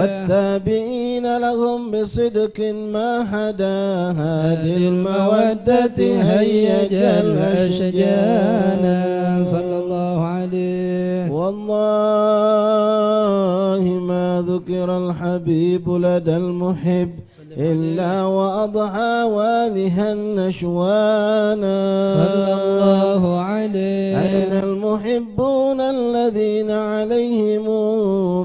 والتابعين لهم بصدق ما حدا هذه المودة هيج الأشجان صلى الله عليه. والله ما ذكر الحبيب لدى المحب إلا وأضحى والها نشوانا صلى الله عليه. أين المحبون الذين عليهم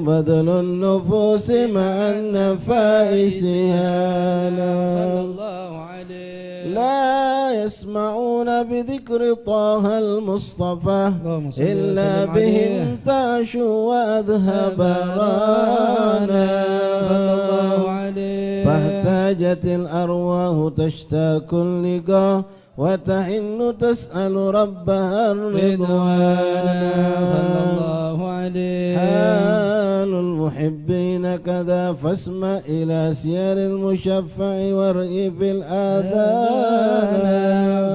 بذل النفوس مع النفائس هانا صلى الله عليه. لا يسمعون بذكر طه المصطفى إلا به انتعشوا وأذهب رانا صلى الله عليه. فاحتاجت الأرواح تشتاق اللقاء وتحن تسأل ربها الرضوان صلى الله عليه. حال المحبين كذا فاسمع إلى سير المشفع وارئ في الآذان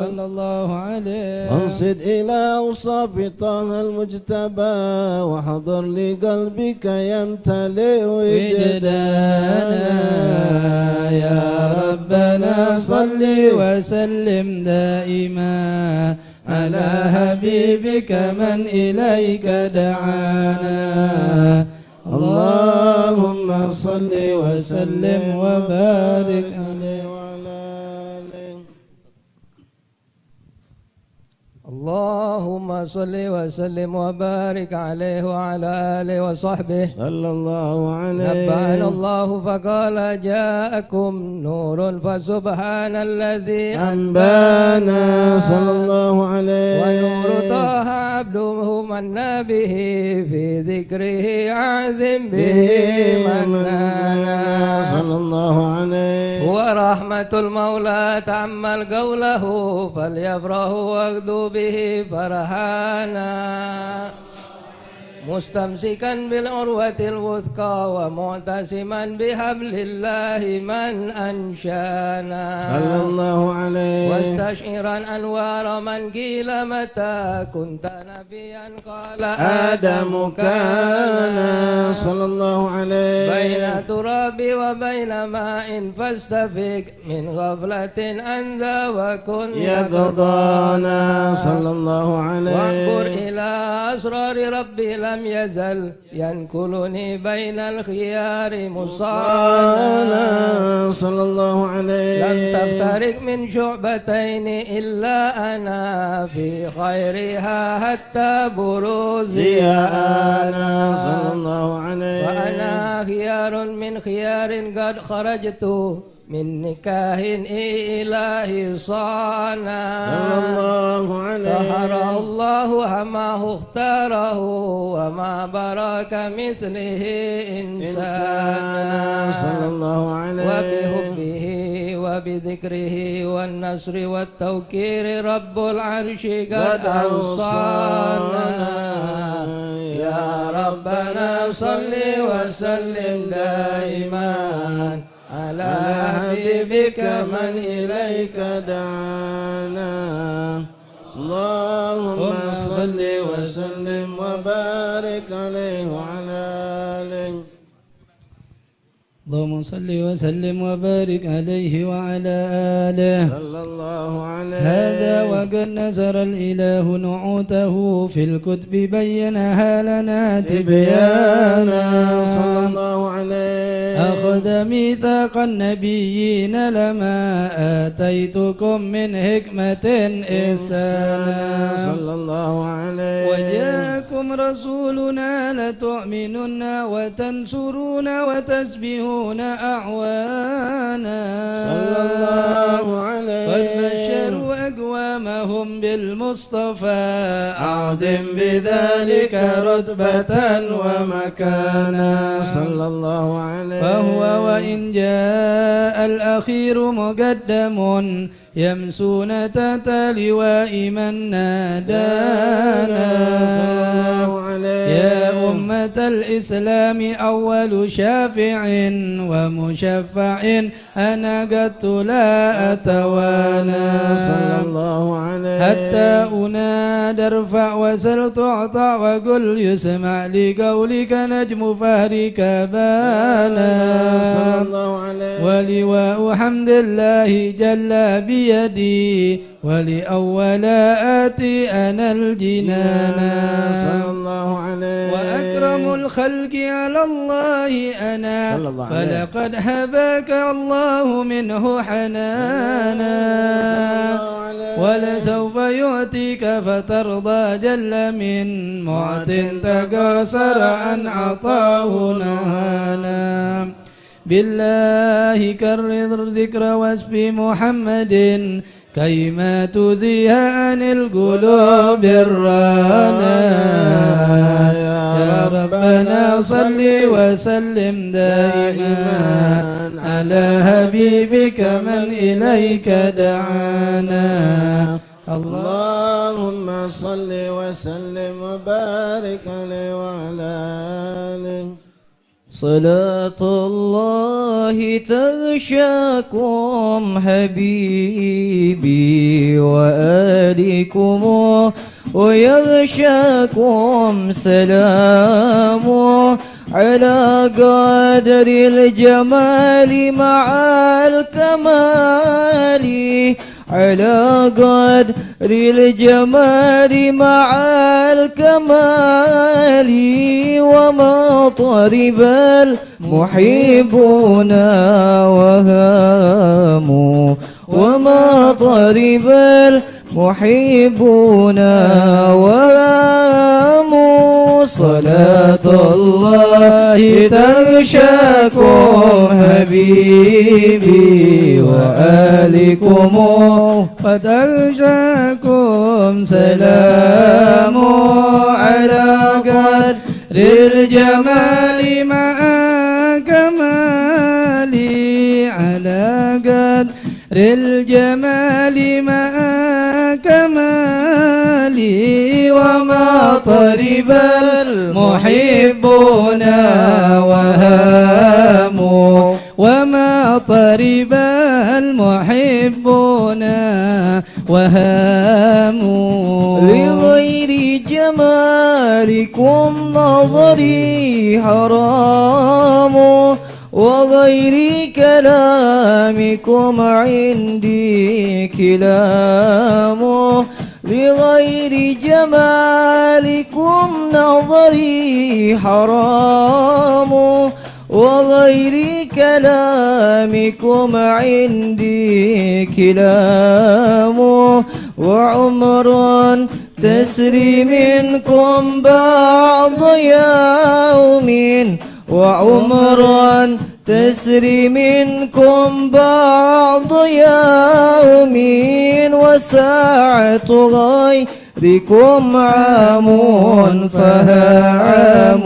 صلى الله عليه. انصت إلى أوصاف طه المجتبى وحضر لقلبك يمتلئ وجدانا يا ربنا صل وسلم دائما على حبيبك من إليك دعانا. اللهم صل وسلم وبارك عليه وعلى آله. اللهم صل وسلم وبارك عليه وعلى آله وصحبه صلى الله عليه. نبأنا الله فقال جاءكم نور فسبحان الذي أنبانا صلى الله عليه. ونور طه عبده من به في ذكره أعظم به منانا صلى الله عليه. ورحمة المولى تأمل قوله فليفرحوا واغدوا به فرحانا مستمسكا بالعروة الوثقى ومعتصما بحبل الله من أنشانا صلى الله عليه. واستشعرا أنوار من قيل متى كنت نبيا قال آدم كان صلى الله عليه. بين تراب وبين ماء فاستفق من غفلة أنذا وكن يقضانا صلى الله عليه. وانظر إلى أسرار ربي لم يزل ينكلني بين الخيار مصانا صلى الله عليه. لم تفترق من شعبتين إلا أنا في خيرها حتى بروزي أنا صلى الله عليه. وأنا خيار من خيار قد خرجت من نكاه إلهي صانا صلى الله عليه. طهره الله هماه اختاره وما برك مثله إنسانا صلى الله عليه. وبحبه وبذكره والنصر والتوكير رب العرش قد أوصانا يا ربنا صل وسلم دائما على حبيبك من إليك دعانا. اللهم صل وسلم وبارك عليه وعلى آله. اللهم صل وسلم وبارك عليه وعلى آله صلى الله عليه. هذا وقد نزر الإله نعوته في الكتب بينها لنا تبيانا صلى الله عليه. أخذ ميثاق النبيين لما آتيتكم من حكمة إحسانا صلى الله عليه. وجاءكم رسولنا لتؤمنن وتنصرون وتسبحون أعوانا صلى الله عليه. قد بشروا أقوامهم بالمصطفى أعظم بذلك رتبة ومكانا صلى الله عليه. فهو وإن جاء الأخير مقدم يمسون تحت لواء من نادانا يا أمة الإسلام أول شافع ومشفع أنا قد لا أتوانى صلى الله عليه حتى أنادى ارفع وسل تعطى وقل يسمع لقولك نجم فهرك بانا صلى الله عليه ولواء حمد الله جل بيدي ولأول آتي أنا الجنانا صلى الله عليه وأكرم الخلق على الله أنا صلى الله عليه فلقد هباك الله منه حنانا ولسوف يعطيك فترضى جل من معط تقاصر عن عطاه نهانا بالله كرر ذكر واسف محمد كيما تزيه عن القلوب الرانا يا ربنا صل وسلم دائما على حبيبك من إليك دعانا اللهم صل وسلم وبارك عليه وعلى آله صلاة الله تغشاكم حبيبي وآلكم ويغشاكم سلامه على قدر الجمال مع الكمال على قدر الجمال مع الكمال وما طرب المحبون وهاموا وما طرب المحبون وهاموا صلاة الله تغشاكم حبيبي وآلكم وتغشاكم سلام على قدر الجمال مع كمالي على قدر الجمال مع كمالي وما طرب المحبون وهاموا وما طرب المحبون وهاموا لغير جمالكم نظري حرام وغير كلامكم عندي كلام لغير جمالكم نظري حرام وغير كلامكم عندي كلام وعمر تسري منكم بعض يوم وعمر تسري منكم بعض يوم وساعة غيركم عام فها عام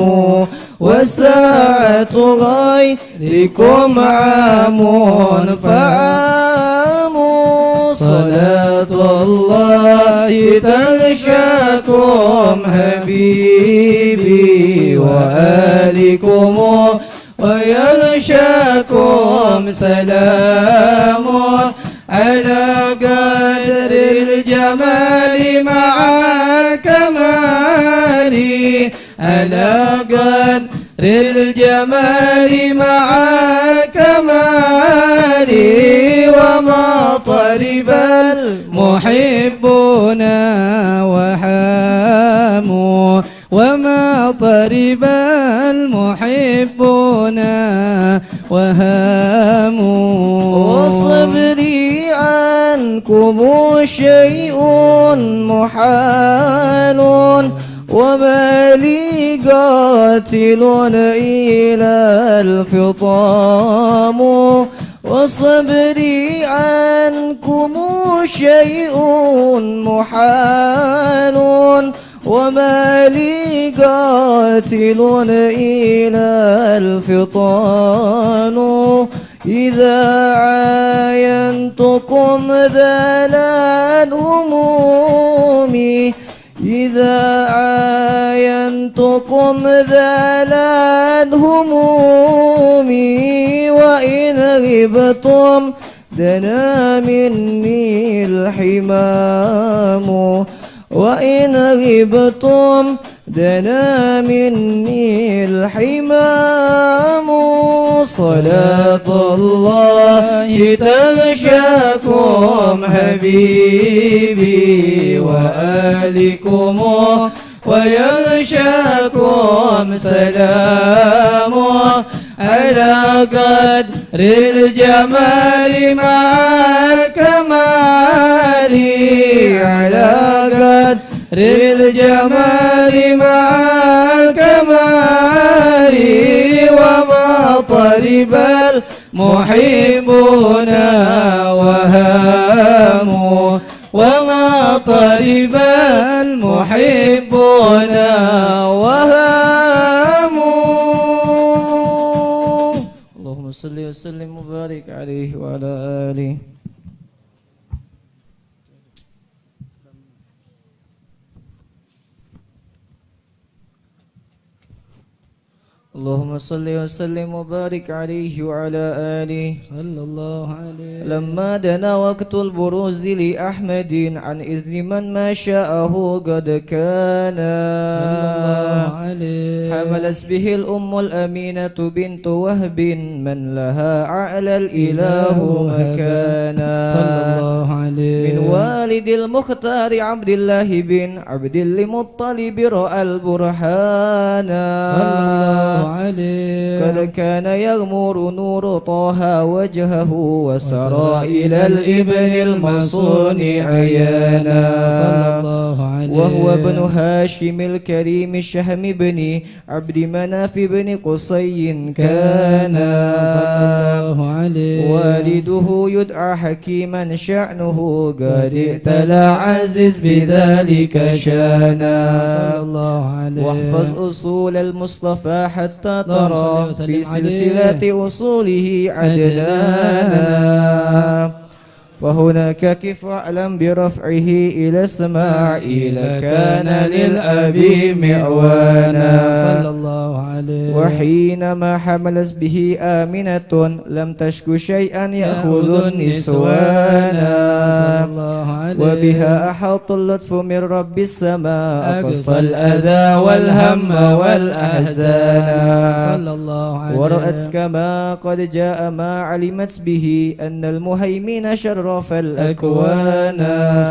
وساعة غيركم عام فعام صلاة الله تغشاكم حبيبي وآلكم ويغشاكم سلام على قدر الجمال مع كمالي على قدر الجمال مع كمالي وما طرب المحبون وحاموا وما طرب المحبون وهاموا وصبري عنكم شيء محال وما لي قاتل إلى الفطام وصبري عنكم شيء محال وما لي قاتل إلى الفطان إذا عاينتكم ذا الهموم إذا عاينتكم ذالت همومي وإن غبتم دنا مني الحمام وإن غبتم دنا مني الحمام صلاة الله تغشاكم حبيبي وآلكم ويغشاكم سلامه على قدر الجمال مع الكمال على قدر الجمال مع الكمال وما طلب المحبون وهاموا وما طلب المحبون وهاموا اللهم صل وسلم وبارك عليه وعلى آله اللهم صل وسلم وبارك عليه وعلى آله صلى الله عليه. لما دنا وقت البروز لأحمد عن إذن من ما شاءه قد كان صلى الله عليه. حملت به الأم الأمينة بنت وهب من لها أعلى الإله مكانا صلى الله عليه. من والد المختار عبد الله بن عبد المطلب رأى البرهان صلى الله عليه. قد كان يغمر نور طه وجهه وسرى إلى الابن المصون عيانا صلى الله عليه. وهو ابن هاشم الكريم الشهم بن عبد مناف بن قصي كان صلى الله عليه. والده يدعى حكيما شأنه قد ائتلى عزز بذلك شانا صلى الله عليه. واحفظ أصول المصطفى حتى اللهم ترى صل في وسلم سلسلة أصوله عدنانا فهناك كف أعلم برفعه إلى إسماعيل كان للأبي معوانا صلى الله عليه. وحينما حملت به آمنة لم تشك شيئا يأخذ النسوانا صلى الله عليه. وبها أحاط اللطف من رب السماء أقصى الأذى والهم والأحزان صلى الله عليه. ورأت كما قد جاء ما علمت به أن المهيمن شرف الأكوان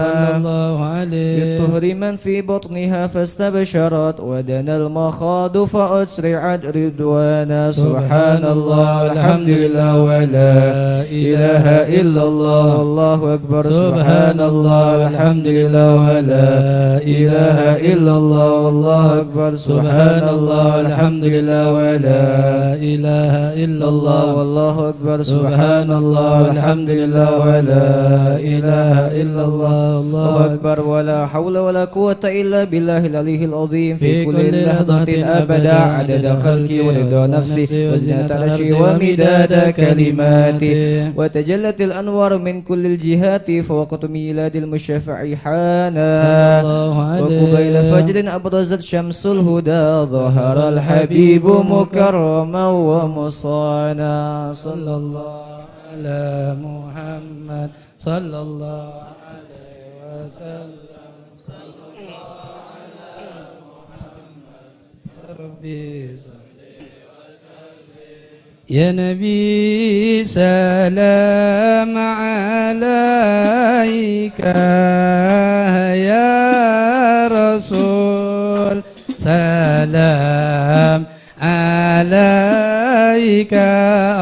صلى الله عليه. بالطهر من في بطنها فاستبشرت ودنا المخاض فأسرعت رضوانا سبحان الله الحمد لله ولا إله إلا الله والله أكبر سبحان الله والحمد لله ولا إله إلا الله والله أكبر سبحان الله والحمد لله ولا إله إلا الله والله أكبر سبحان الله والحمد لله ولا إله إلا الله الله أكبر ولا حول ولا قوة إلا بالله العلي العظيم في كل لحظة أبدا عدد خلقي ورضا نفسي وزنة عرشي ومداد كلماتي وتجلت الأنوار من كل الجهات فوقت ميلاد المشفع حانا وقبيل فجر أبرزت شمس الهدى ظهر الحبيب مكرما ومصانا صلى الله على محمد صلى الله عليه وسلم صلى الله على محمد ربي صل وسلم يا نبي سلام عليك يا رسول سلام عليك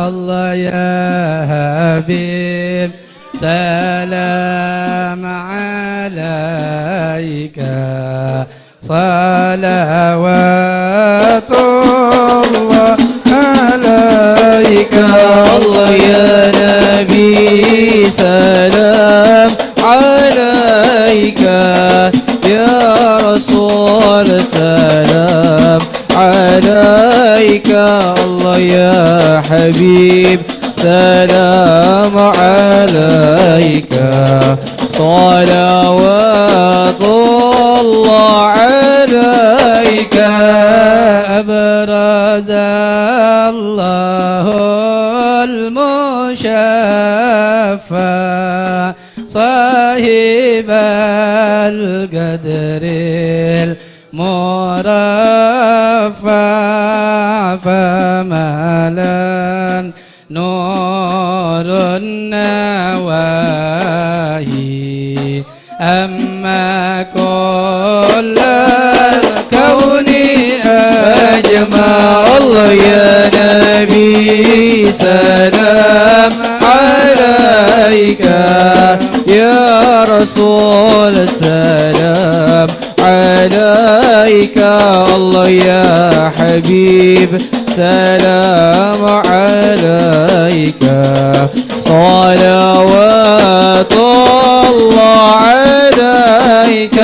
الله يا حبيب سلام عليك صلوات الله عليك الله يا نبي سلام عليك يا رسول سلام عليك الله يا حبيب سلام عليك صلوات الله عليك أبرز الله المشفع صاحب القدر المرفع فمالا نور النواهي أما كل الكون أجمع الله يا نبي سلام عليك يا رسول سلام عليك الله يا حبيب سلام عليك صلوات الله عليك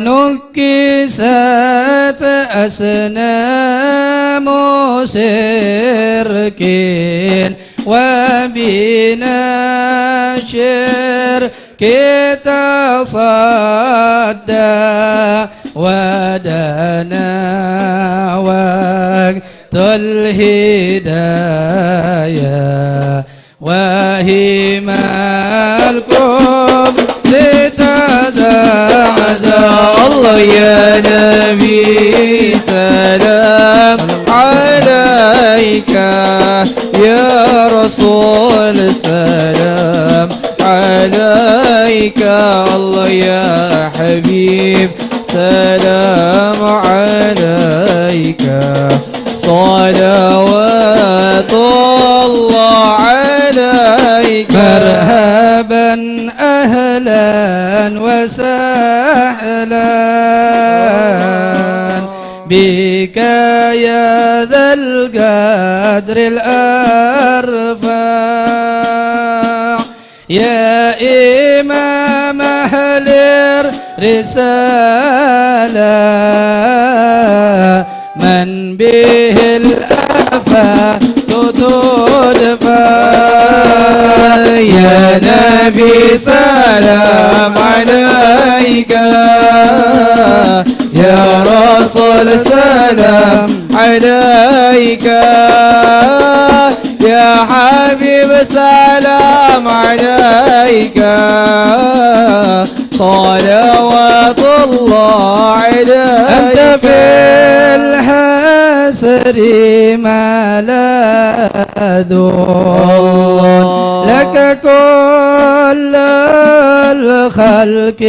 نكست أسنام سركين وبنا شرك تصدى ودنا وقت الهداية وهي الكبر لتزعزع الله يا نبي سلام عليك يا رسول سلام عليك الله يا حبيب سلام عليك صلوات الله عليك مرحبا أهلا وسهلا بك يا ذا القدر الأرفع يا إمام أهل الرسالة من به الآفات تدفع يا نبي سلام عليك يا رسول سلام عليك يا حبيب سلام عليك صلوات الله عليك أنت في الحسر ما لاذون لك كل الخلق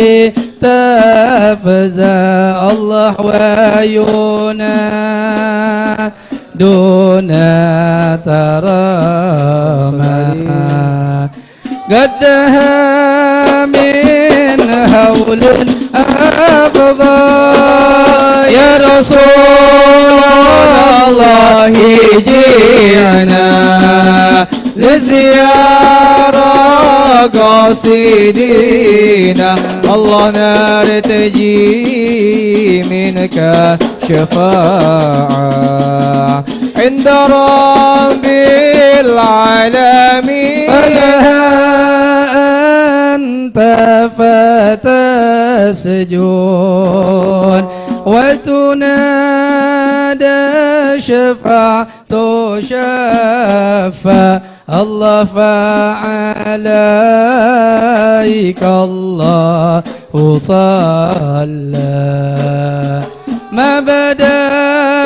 تفزع الله وعيونا دون ترامى قدها من هول أفضى يا رسول الله جئنا لزيارة قاصدين الله نرتجي منك شفاعة عند رب العالمين فلها أنت فتسجون وتنادى شفاعة شفا الله فعليك الله صلى ما بدا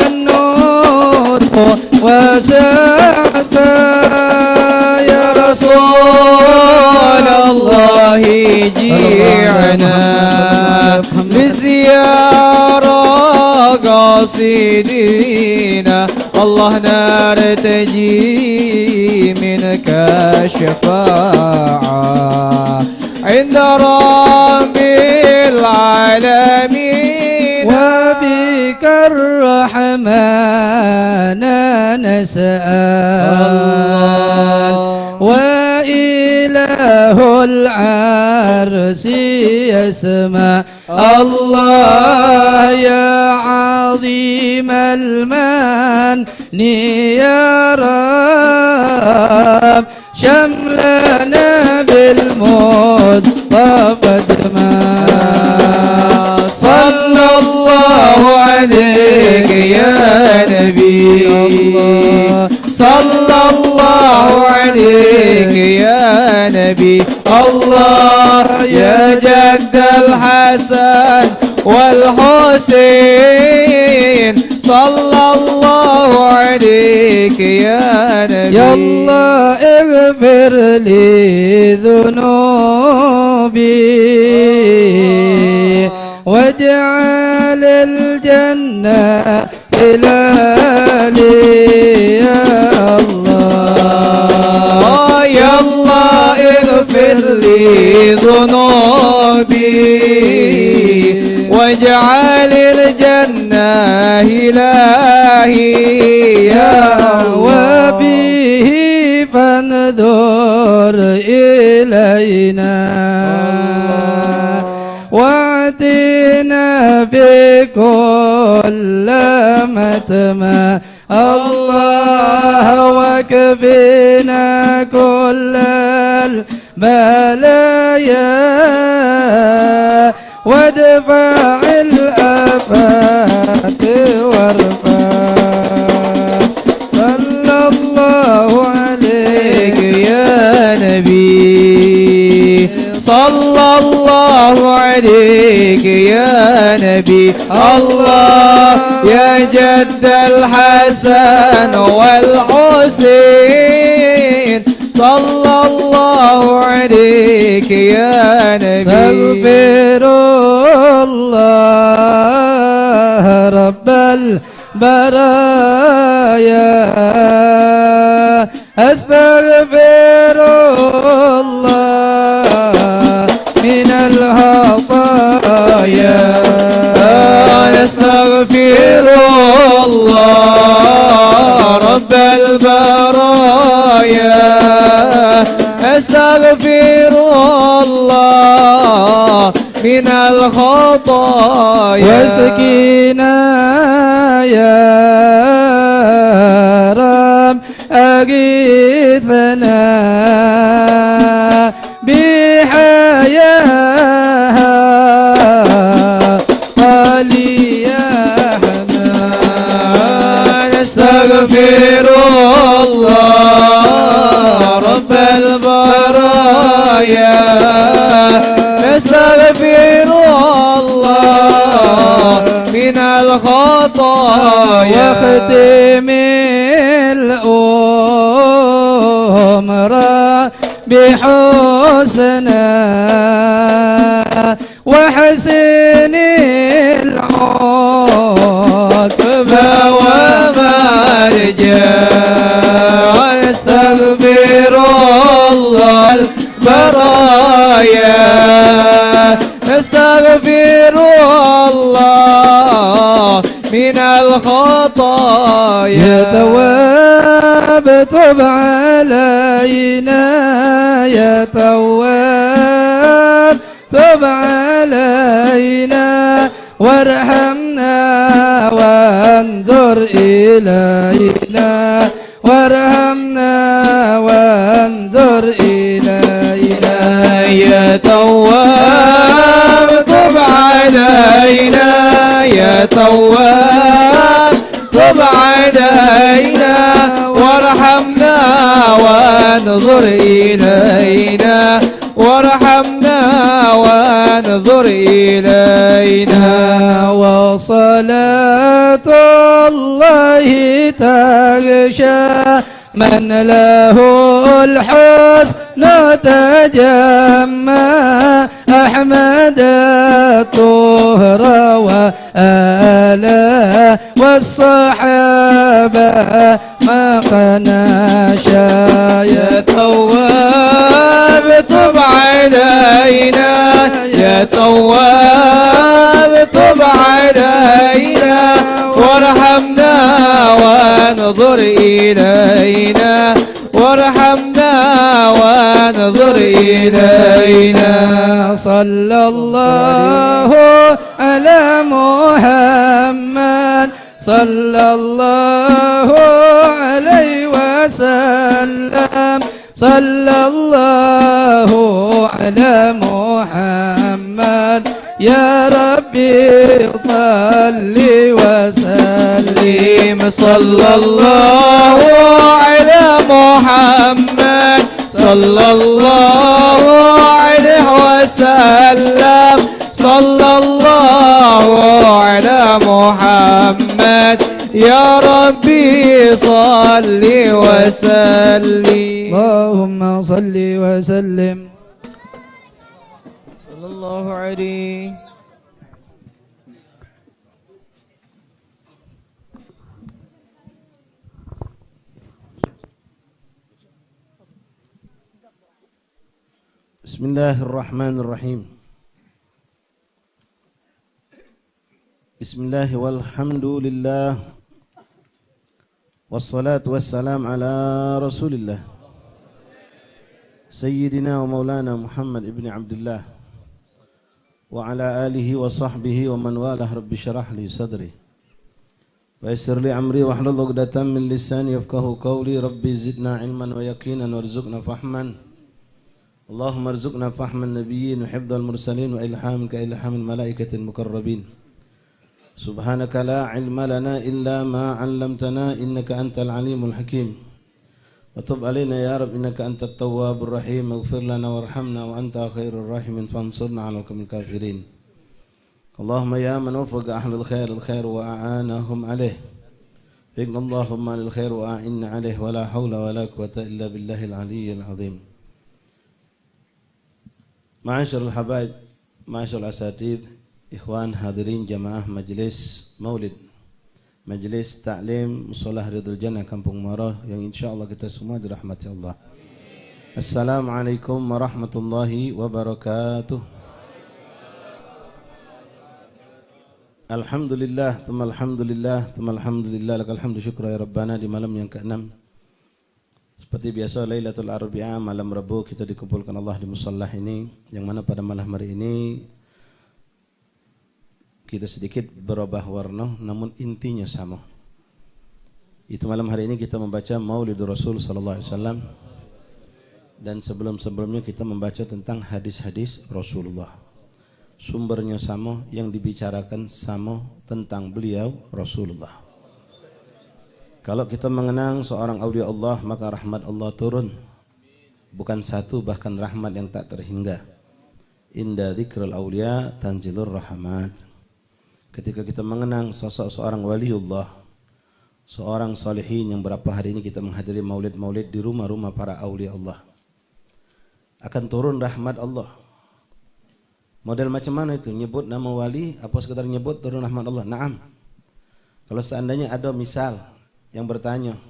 النور وسعتا يا رسول الله جيعنا بزيارة قاصدين الله نرتجي منك شفاعة عند رب العالمين وبك الرحمن نسأل وإله العرش يسمع الله يا عظيم المن يا رب شملنا بالمصطفى جمال صلى الله عليك يا نبي الله صلى الله عليك يا نبي الله يا جد الحسن والحسين صلى الله عليك يا نبي يا الله اغفر لي ذنوبي واجعل الجنة هلالي يا الله يا الله اغفر لي ذنوبي واجعل الجنة إلهي يا وبه فانظر إلينا واتنا بكل متما الله وكفينا كل البلايا وادفع الآفات وارفع صلى الله عليك يا نبي صلى الله عليك يا نبي الله يا جد الحسن والحسين صلى الله عليك يا نبي استغفر الله رب البرايا استغفر الله من الخطايا نستغفر الله رب البرايا استغفر الله من الخطايا واسقنا يا رب أغيثنا بحياة قالي يا حمام نستغفر الله رب البرايا نستغفر الله من الخطايا واختم الأمر بحسنا وحسن العاقبة ومرجع ونستغفر الله البرايا نستغفر الله من الخطايا يا تواب تب علينا يا تواب تب علينا وارحمنا وانظر إلينا وارحمنا وانظر إلينا يا تواب تب علينا يا تواب تب علينا وارحمنا وانظر إلينا وارحمنا وانظر إلينا وصلاة الله تغشى من له الحسن تجمع أحمد الطهر وآله والصحابة ما قناشا يا تواب تب علينا يا تواب تب علينا وارحمنا وانظر إلينا وارحمنا وانظر إلينا صلى الله على محمد صلى الله عليه وسلم صلى الله على محمد يا ربي صل وسلم صلى الله على محمد صلى الله عليه وسلم صلى الله على محمد يا ربي صل وسلم اللهم صل وسلم صلى الله عليه. بسم الله الرحمن الرحيم. بسم الله والحمد لله والصلاة والسلام على رسول الله سيدنا ومولانا محمد ابن عبد الله وعلى آله وصحبه ومن والاه. رب اشرح لي صدري ويسر لي أمري واحلل عقدة من لساني يفقهوا قولي. ربي زدنا علما ويقينا وارزقنا فهما. اللهم ارزقنا فهم النبيين وحفظ المرسلين وإلهامك إلهام الملائكة المقربين. سبحانك لا علم لنا إلا ما علمتنا إنك أنت العليم الحكيم. وتب علينا يا رب إنك أنت التواب الرحيم. اغفر لنا وارحمنا وأنت خير الراحمين فانصرنا على القوم الكافرين. اللهم يا من وفق أهل الخير الخير وأعانهم عليه فقنا اللهم للخير وأعنا عليه ولا حول ولا قوة إلا بالله العلي العظيم. Ma'asyarul habaib, ma'asyarul asatid, ikhwan hadirin jamaah majlis maulid, majlis ta'lim musolah Ridul Jannah Kampung Marah yang insyaallah kita semua dirahmati Allah. Assalamualaikum warahmatullahi wabarakatuh. Alhamdulillah, thumma alhamdulillah, thumma alhamdulillah, lakal hamdu syukra ya Rabbana. Di malam yang ke-6 seperti biasa Lailatul Arbi'ah, malam Rabu, kita dikumpulkan Allah di musallah ini, yang mana pada malam hari ini kita sedikit berubah warna namun intinya sama. Itu malam hari ini kita membaca Maulidur Rasul sallallahu alaihi wasallam, dan sebelum-sebelumnya kita membaca tentang hadis-hadis Rasulullah. Sumbernya sama, yang dibicarakan sama tentang beliau Rasulullah. Kalau kita mengenang seorang aulia Allah, maka rahmat Allah turun. Bukan satu, bahkan rahmat yang tak terhingga. Inda dzikrul aulia tanzilur rahmat. Ketika kita mengenang sosok seorang waliullah, seorang salihin yang berapa hari ini kita menghadiri maulid-maulid di rumah-rumah para aulia Allah, akan turun rahmat Allah. Model macam mana itu? Nyebut nama wali, apa sekedar nyebut turun rahmat Allah? Naam. Kalau seandainya ada misal yang bertanya,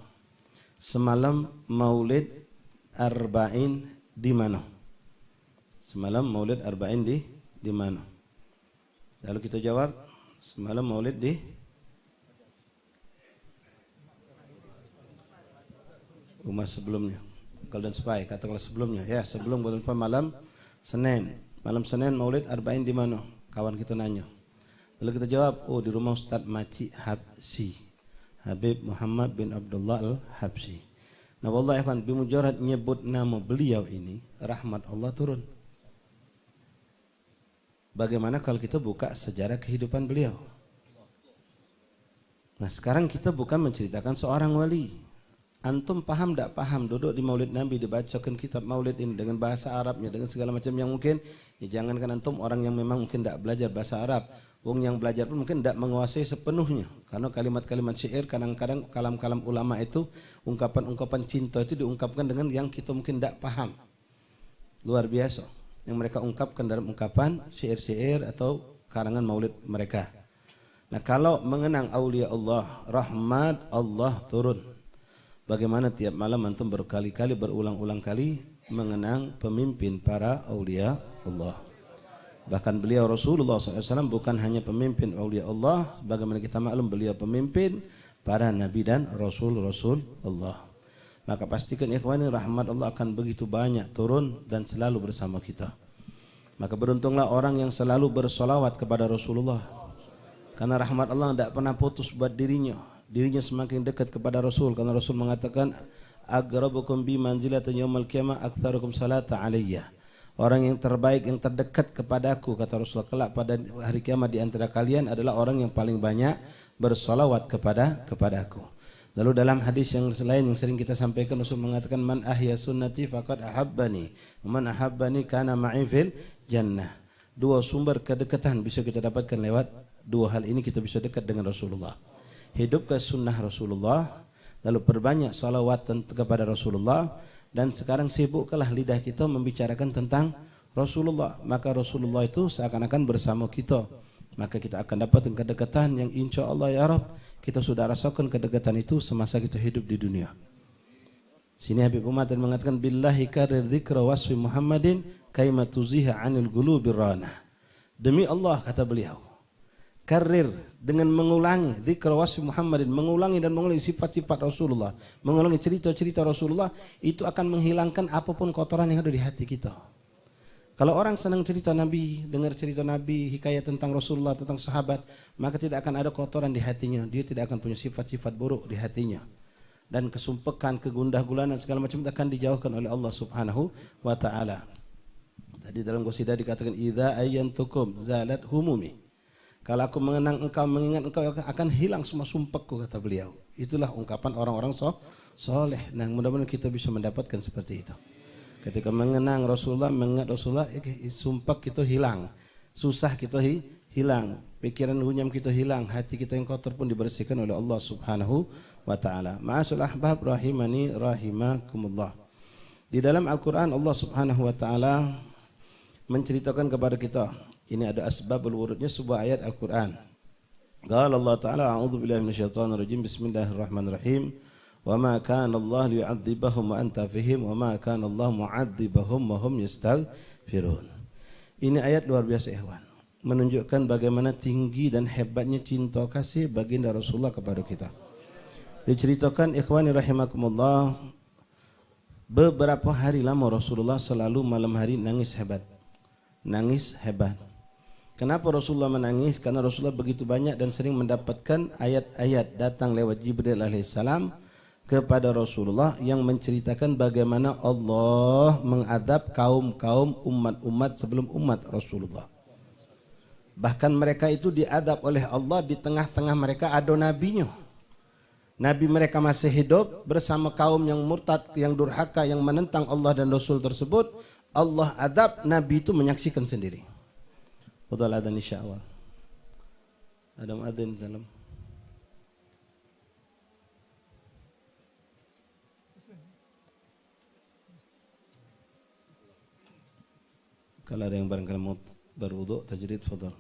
semalam maulid arba'in di mana? Semalam maulid arba'in di mana? Lalu kita jawab, semalam maulid di rumah sebelumnya. Golden Spy, katakanlah sebelumnya. Ya, sebelum Golden Spy malam Senin. Malam Senin maulid arba'in di mana? Kawan kita nanya. Lalu kita jawab, oh di rumah Ustaz Maci Habsi, Habib Muhammad bin Abdullah Al-Habsyi. Nah wallahi ikhwan, bimujarad nyebut nama beliau ini, rahmat Allah turun. Bagaimana kalau kita buka sejarah kehidupan beliau? Nah sekarang kita bukan menceritakan seorang wali. Antum paham tak paham, duduk di maulid Nabi, dibacakan kitab maulid ini dengan bahasa Arabnya, dengan segala macam yang mungkin, ya jangankan antum, orang yang memang mungkin tak belajar bahasa Arab, wong yang belajar pun mungkin tidak menguasai sepenuhnya, karena kalimat-kalimat syair kadang-kadang kalam-kalam ulama itu, ungkapan-ungkapan cinta itu diungkapkan dengan yang kita mungkin tidak paham. Luar biasa yang mereka ungkapkan dalam ungkapan syair-syair atau karangan maulid mereka. Nah kalau mengenang aulia Allah, rahmat Allah turun. Bagaimana tiap malam antum berkali-kali, berulang-ulang kali mengenang pemimpin para aulia Allah. Bahkan beliau Rasulullah SAW bukan hanya pemimpin aulia Allah, bagaimana kita maklum beliau pemimpin para nabi dan rasul-rasul Allah. Maka pastikan ikhwani, rahmat Allah akan begitu banyak turun dan selalu bersama kita. Maka beruntunglah orang yang selalu bersolawat kepada Rasulullah. Karena rahmat Allah tidak pernah putus buat dirinya. Dirinya semakin dekat kepada Rasul. Karena Rasul mengatakan, "Aqrabukum bi manzilatan yaumil qiyamah aktsarukum salata alayya." Orang yang terbaik, yang terdekat kepadaku, kata Rasulullah, kelak pada hari kiamat di antara kalian adalah orang yang paling banyak bersolawat kepadaku. Lalu dalam hadis yang selain yang sering kita sampaikan, Rasul mengatakan, "Man ahya sunnati faqad ahabbani, wa man ahabbani kana ma'i fil jannah." Dua sumber kedekatan bisa kita dapatkan lewat dua hal ini, kita bisa dekat dengan Rasulullah. Hidupkan sunnah Rasulullah, lalu perbanyak salawat kepada Rasulullah, dan sekarang sibuklah lidah kita membicarakan tentang Rasulullah. Maka Rasulullah itu seakan-akan bersama kita. Maka kita akan dapat kedekatan yang insya Allah ya Rabb, kita sudah rasakan kedekatan itu semasa kita hidup di dunia. Sini Habib Umar mengatakan, "Billahi karir dzikra wasfi Muhammadin kaima tuziha 'anil qulubi ranah." Demi Allah, kata beliau, karir dengan mengulangi dzikra wasfi Muhammadin, mengulangi dan mengulangi sifat-sifat Rasulullah, mengulangi cerita-cerita Rasulullah, itu akan menghilangkan apapun kotoran yang ada di hati kita. Kalau orang senang cerita Nabi, dengar cerita Nabi, hikayat tentang Rasulullah, tentang sahabat, maka tidak akan ada kotoran di hatinya. Dia tidak akan punya sifat-sifat buruk di hatinya. Dan kesumpekan, kegundah gulanan, segala macam itu akan dijauhkan oleh Allah Subhanahu wa ta'ala. Tadi dalam qasidah dikatakan, "Idza ayyantukum zalat humumi." Kalau aku mengenang engkau, mengingat engkau, akan hilang semua sumpekku, kata beliau. Itulah ungkapan orang-orang soleh. Nah, mudah-mudahan kita bisa mendapatkan seperti itu. Ketika mengenang Rasulullah, mengingat Rasulullah, sumpah kita hilang, susah kita hilang, pikiran hunyam kita hilang, hati kita yang kotor pun dibersihkan oleh Allah Subhanahu wa ta'ala. Ma'asyal ahbab rahimani rahimakumullah. Di dalam Al-Quran Allah Subhanahu wa ta'ala menceritakan kepada kita, ini ada asbabul wurudnya sebuah ayat Al-Quran. Qala Allah ta'ala, "A'udzu billahi minasyaitonir rajim, bismillahirrahmanirrahim. Wa ma kana Allah liyu'adzibahum wa anta fihim wa ma kana Allah mu'adzibahum wa hum yastaghfirun." Ini ayat luar biasa ikhwan, menunjukkan bagaimana tinggi dan hebatnya cinta kasih baginda Rasulullah kepada kita. Diceritakan ikhwani rahimakumullah, beberapa hari lama Rasulullah selalu malam hari nangis hebat. Kenapa Rasulullah menangis? Karena Rasulullah begitu banyak dan sering mendapatkan ayat-ayat datang lewat Jibril alaihissalam kepada Rasulullah yang menceritakan bagaimana Allah mengadab kaum-kaum umat-umat sebelum umat Rasulullah. Bahkan mereka itu diadab oleh Allah, di tengah-tengah mereka ada nabinya. Nabi mereka masih hidup bersama kaum yang murtad, yang durhaka, yang menentang Allah dan Rasul tersebut. Allah adab, Nabi itu menyaksikan sendiri. Betul adzan insyaallah. Adam adzan salam. Kalau ada yang barangkali mau berwudu, tajrid, fadhal.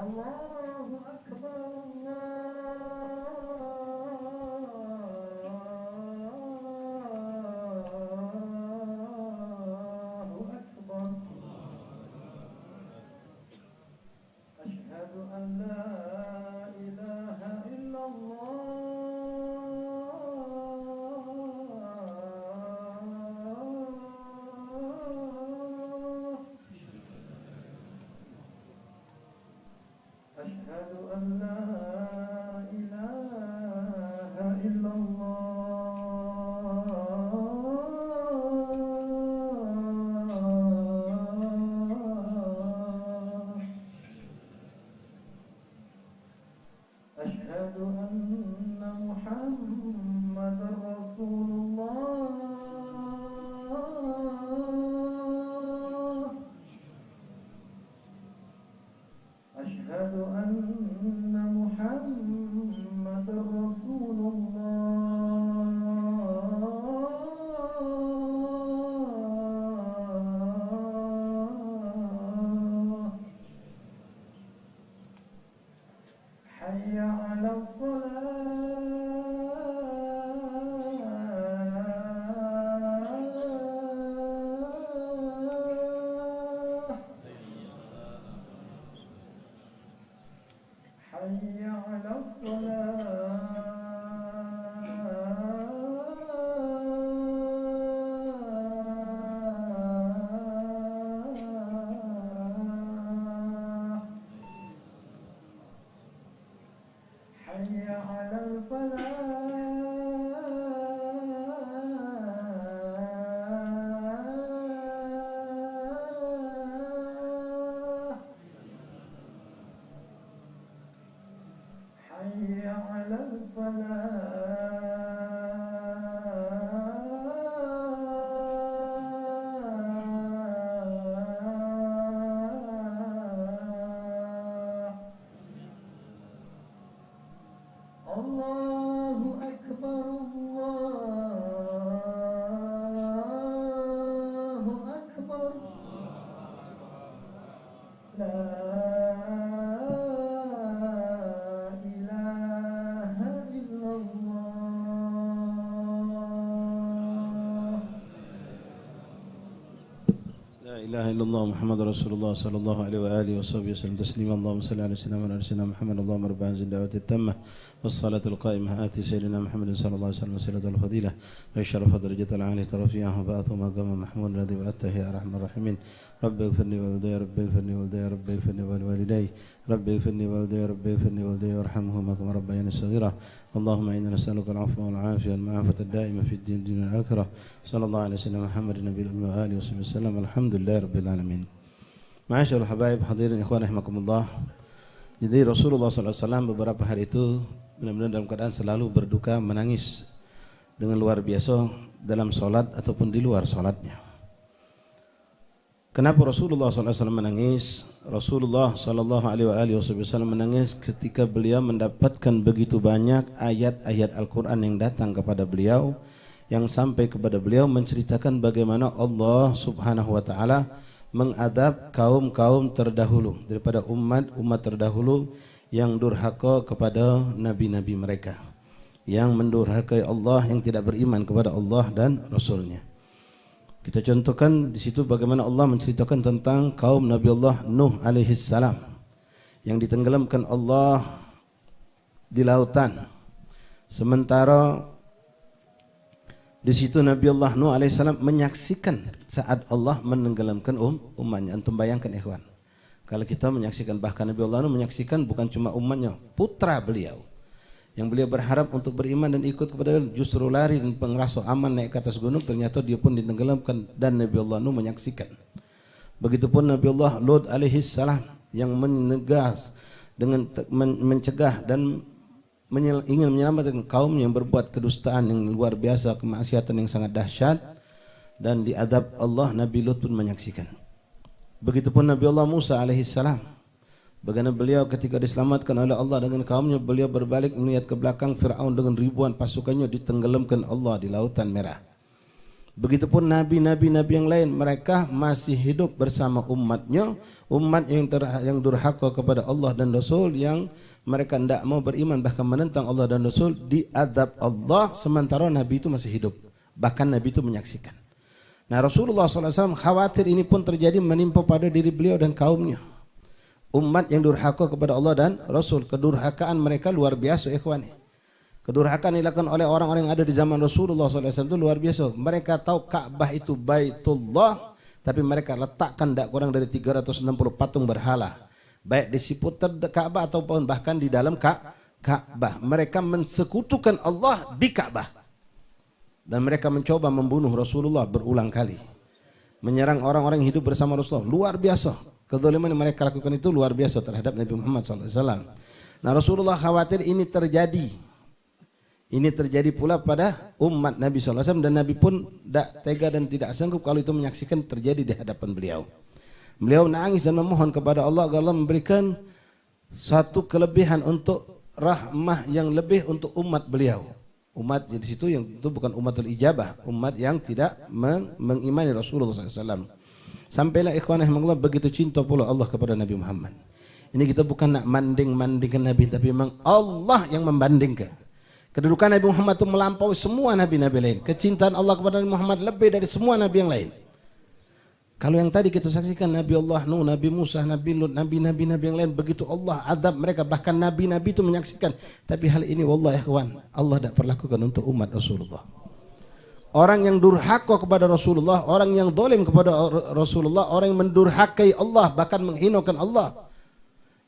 Allahu Akbar, Allahu Akbar. Asyhadu an la ilaha illallah. أشهد أن لا إله إلا الله. أشهد أن محمدا رسول الله. أشهد أن محمدا رسول الله. حي على الصلاة. حي على الصلاة حي على الفلاح حي على الفلاح الله أكبر الله أكبر لا إله إلا الله لا إله إلا الله محمد رسول الله صلى الله عليه وآله وصحبه وسلم تسليما اللهم صل على سيدنا محمد اللهم رب هذه الدعوة التامة والصلاة القائمة آتي سيدنا محمد صلى الله عليه وسلم وسيلة الفضيلة والشرف درجة العالية رفيعه وبعثه مقام محمود الذي بعثته يا أرحم الراحمين رب اغفر لي والدي رب اغفر لي والدي رب اغفر لي ولوالدي رب اغفر لي والدي رب اغفر لي والدي وارحمهما كما ربياني صغيرا اللهم إنا نسألك العفو والعافية والمعافاة الدائمة في الدين والآخرة صلى الله عليه وسلم محمد النبي الأمي وآله وصحبه وسلم الحمد لله رب العالمين. Ma'asyarul habaib hadirin ikhwan rahimakumullah. Jadi Rasulullah SAW beberapa hari itu benar-benar dalam keadaan selalu berduka, menangis dengan luar biasa dalam sholat ataupun di luar sholatnya. Kenapa Rasulullah SAW menangis? Rasulullah SAW menangis ketika beliau mendapatkan begitu banyak ayat-ayat Al-Quran yang datang kepada beliau, yang sampai kepada beliau menceritakan bagaimana Allah Subhanahu wa Ta'ala mengadab kaum-kaum terdahulu daripada umat terdahulu yang durhaka kepada nabi-nabi mereka, yang mendurhakai Allah, yang tidak beriman kepada Allah dan Rasulnya. Kita contohkan di situ bagaimana Allah menceritakan tentang kaum Nabi Allah Nuh alaihi salam yang ditenggelamkan Allah di lautan. Sementara di situ Nabi Allah Nuh alaihissalam menyaksikan saat Allah menenggelamkan umatnya. Antum bayangkan ikhwan, kalau kita menyaksikan, bahkan Nabi Allah Nuh menyaksikan bukan cuma umatnya, putra beliau yang beliau berharap untuk beriman dan ikut kepada beliau, justru lari dan pengerasa aman naik ke atas gunung, ternyata dia pun ditenggelamkan dan Nabi Allah Nuh menyaksikan. Begitupun Nabi Allah Lut alaihissalam yang menegas dengan mencegah dan ingin menyelamatkan kaum yang berbuat kedustaan yang luar biasa, kemaksiatan yang sangat dahsyat, dan diadab Allah. Nabi Lut pun menyaksikan. Begitupun Nabi Allah Musa alaihissalam, bagaimana beliau ketika diselamatkan oleh Allah dengan kaumnya, beliau berbalik melihat ke belakang, Fir'aun dengan ribuan pasukannya ditenggelamkan Allah di Lautan Merah. Begitupun nabi-nabi yang lain, mereka masih hidup bersama umatnya, umat yang durhaka kepada Allah dan Rasul, yang mereka tidak mau beriman bahkan menentang Allah dan Rasul, diadab Allah sementara Nabi itu masih hidup, bahkan Nabi itu menyaksikan. Nah, Rasulullah SAW khawatir ini pun terjadi menimpa pada diri beliau dan kaumnya, umat yang durhaka kepada Allah dan Rasul. Kedurhakaan mereka luar biasa ikhwani. Kedurhakaan dilakukan oleh orang-orang yang ada di zaman Rasulullah SAW itu luar biasa. Mereka tahu Ka'bah itu Baitullah, tapi mereka letakkan tidak kurang dari 360 patung berhala, baik di seputar Ka'bah ataupun bahkan di dalam Ka'bah. Mereka mensekutukan Allah di Ka'bah, dan mereka mencoba membunuh Rasulullah berulang kali, menyerang orang-orang yang hidup bersama Rasulullah. Luar biasa kezaliman yang mereka lakukan, itu luar biasa terhadap Nabi Muhammad SAW. Nah, Rasulullah khawatir ini terjadi. Ini terjadi pula pada umat Nabi SAW, dan Nabi pun tidak tega dan tidak sanggup kalau itu menyaksikan terjadi di hadapan beliau. Beliau menangis dan memohon kepada Allah agar Allah memberikan satu kelebihan untuk rahmah yang lebih untuk umat beliau. Umat di situ yang itu bukan umatul ijabah, umat yang tidak mengimani Rasulullah SAW. Sampailah ikhwan rahimahullah begitu cinta pula Allah kepada Nabi Muhammad. Ini kita bukan nak mandingkan Nabi, tapi memang Allah yang membandingkan. Kedudukan Nabi Muhammad itu melampaui semua nabi-nabi lain. Kecintaan Allah kepada Nabi Muhammad lebih dari semua nabi yang lain. Kalau yang tadi kita saksikan Nabi Allah Nuh, Nabi Musa, Nabi Lut, Nabi yang lain, begitu Allah adab mereka, bahkan Nabi itu menyaksikan. Tapi hal ini wallahi ikhwan, Allah tidak perlakukan untuk umat Rasulullah. Orang yang durhaka kepada Rasulullah, orang yang zalim kepada Rasulullah, orang yang mendurhakai Allah, bahkan menghinakan Allah,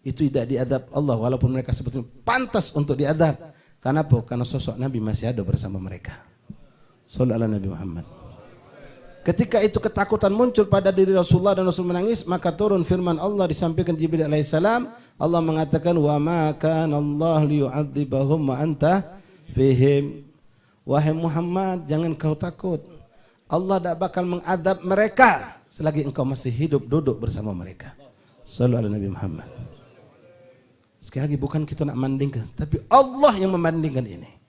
itu tidak diadab Allah walaupun mereka sebetulnya pantas untuk diadab. Kenapa? Karena sosok Nabi masih ada bersama mereka. Sallallahu alaihi Nabi Muhammad. Ketika itu ketakutan muncul pada diri Rasulullah dan Rasul menangis, maka turun firman Allah disampaikan Jibril alaihissalam. Allah mengatakan, wa ma kana Allah liyu'adzibahum wa anta fihim. Wahai Muhammad, jangan kau takut. Allah tidak bakal mengadab mereka selagi engkau masih hidup duduk bersama mereka. Sallallahu alaihi Nabi Muhammad. Sekali lagi bukan kita nak mandingkan, tapi Allah yang memandingkan ini.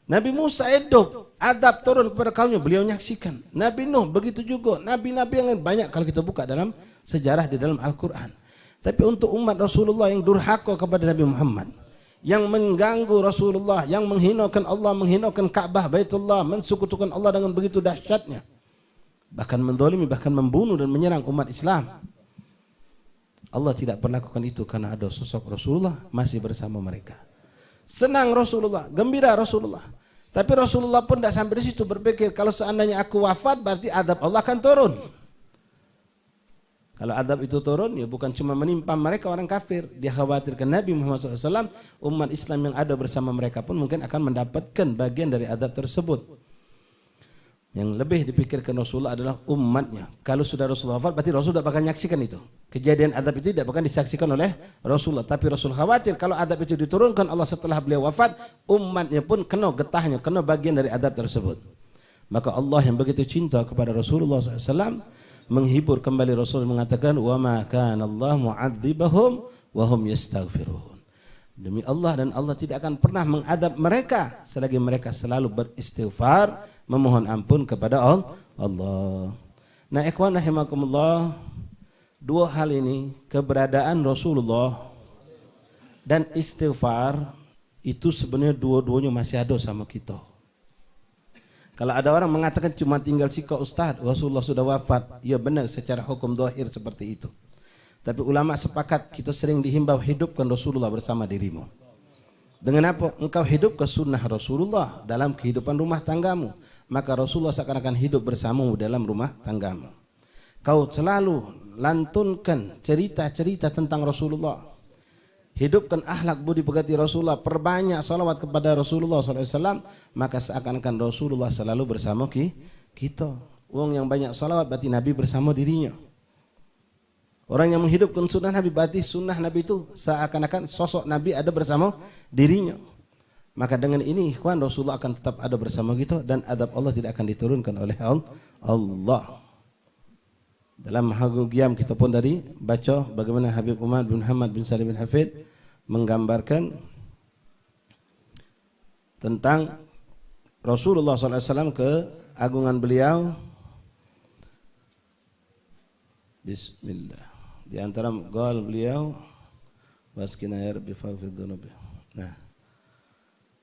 Nabi Musa hidup, adab turun kepada kaumnya, beliau menyaksikan. Nabi Nuh begitu juga, nabi-nabi yang lain banyak kalau kita buka dalam sejarah di dalam Al-Quran. Tapi untuk umat Rasulullah yang durhaka kepada Nabi Muhammad, yang mengganggu Rasulullah, yang menghinakan Allah, menghinakan Ka'bah, Baitullah, mensekutukan Allah dengan begitu dahsyatnya, bahkan mendolimi, bahkan membunuh dan menyerang umat Islam, Allah tidak perlakukan itu karena ada sosok Rasulullah masih bersama mereka. Senang Rasulullah, gembira Rasulullah. Tapi Rasulullah pun tidak sampai di situ, berpikir kalau seandainya aku wafat berarti adab Allah akan turun. Kalau adab itu turun, ya bukan cuma menimpa mereka orang kafir. Dia khawatirkan Nabi Muhammad SAW, umat Islam yang ada bersama mereka pun mungkin akan mendapatkan bagian dari adab tersebut. Yang lebih dipikirkan Rasulullah adalah umatnya. Kalau sudah Rasulullah wafat, berarti Rasul tidak bakal menyaksikan itu. Kejadian adab itu tidak bakal disaksikan oleh Rasulullah. Tapi Rasul khawatir kalau adab itu diturunkan Allah setelah beliau wafat, umatnya pun kena getahnya, kena bagian dari adab tersebut. Maka Allah yang begitu cinta kepada Rasulullah SAW menghibur kembali Rasul, mengatakan, wa ma kana Allah mu'adzibahum wa hum yastaghfirun. Demi Allah, dan Allah tidak akan pernah mengadab mereka selagi mereka selalu beristighfar, memohon ampun kepada Allah. Nah, ikhwan rahimakumullah, dua hal ini, keberadaan Rasulullah dan istighfar, itu sebenarnya dua-duanya masih ada sama kita. Kalau ada orang mengatakan cuma tinggal sika Ustaz, Rasulullah sudah wafat, ya benar secara hukum zahir seperti itu. Tapi ulama sepakat, kita sering dihimbau hidupkan Rasulullah bersama dirimu. Dengan apa? Engkau hidup ke sunnah Rasulullah dalam kehidupan rumah tanggamu, maka Rasulullah seakan-akan hidup bersamamu dalam rumah tanggamu. Kau selalu lantunkan cerita-cerita tentang Rasulullah, hidupkan akhlak budi pekerti Rasulullah, perbanyak salawat kepada Rasulullah SAW, maka seakan-akan Rasulullah selalu bersama kita. Wong yang banyak salawat berarti Nabi bersama dirinya. Orang yang menghidupkan sunnah Nabi, berarti sunnah Nabi itu seakan-akan sosok Nabi ada bersama dirinya. Maka dengan ini ikhwan, Rasulullah akan tetap ada bersama kita dan adab Allah tidak akan diturunkan oleh Allah. Dalam Mahagul Qiyam kita pun tadi baca bagaimana Habib Umar bin Muhammad bin Salim bin Hafid menggambarkan tentang Rasulullah SAW, keagungan beliau. Bismillah. Di antara gaul beliau, waskina ya rabbi faghfir dhunubi. Nah,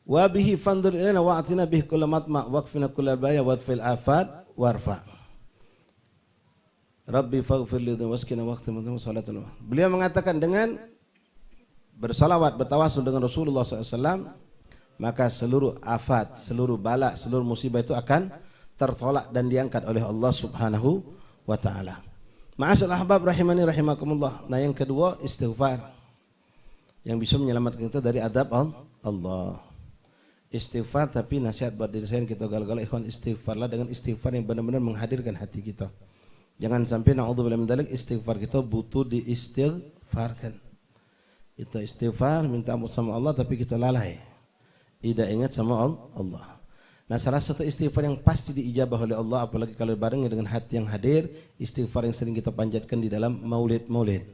wa bihi fanzur ilaina wa atina bihi kull matma waqfina kull baya wadfil afat warfa. Rabbi faghfir li dhunubi waskina waqtim salatul. Beliau mengatakan dengan bersalawat, bertawasul dengan Rasulullah SAW, maka seluruh afat, seluruh bala, seluruh musibah itu akan tertolak dan diangkat oleh Allah Subhanahu wa ta'ala. Ma'asyal ahbab rahimani rahimakumullah. Nah, yang kedua, istighfar yang bisa menyelamatkan kita dari adab Allah. Istighfar, tapi nasihat buat diri saya kita gal-gal ikhwan, istighfarlah dengan istighfar yang benar-benar menghadirkan hati kita. Jangan sampai na'udzubillah min dzalik istighfar kita butuh diistighfarkan. Kita istighfar minta ampun sama Allah tapi kita lalai, tidak ingat sama Allah. Nah, salah satu istighfar yang pasti diijabah oleh Allah, apalagi kalau barengi dengan hati yang hadir, istighfar yang sering kita panjatkan di dalam maulid-maulid.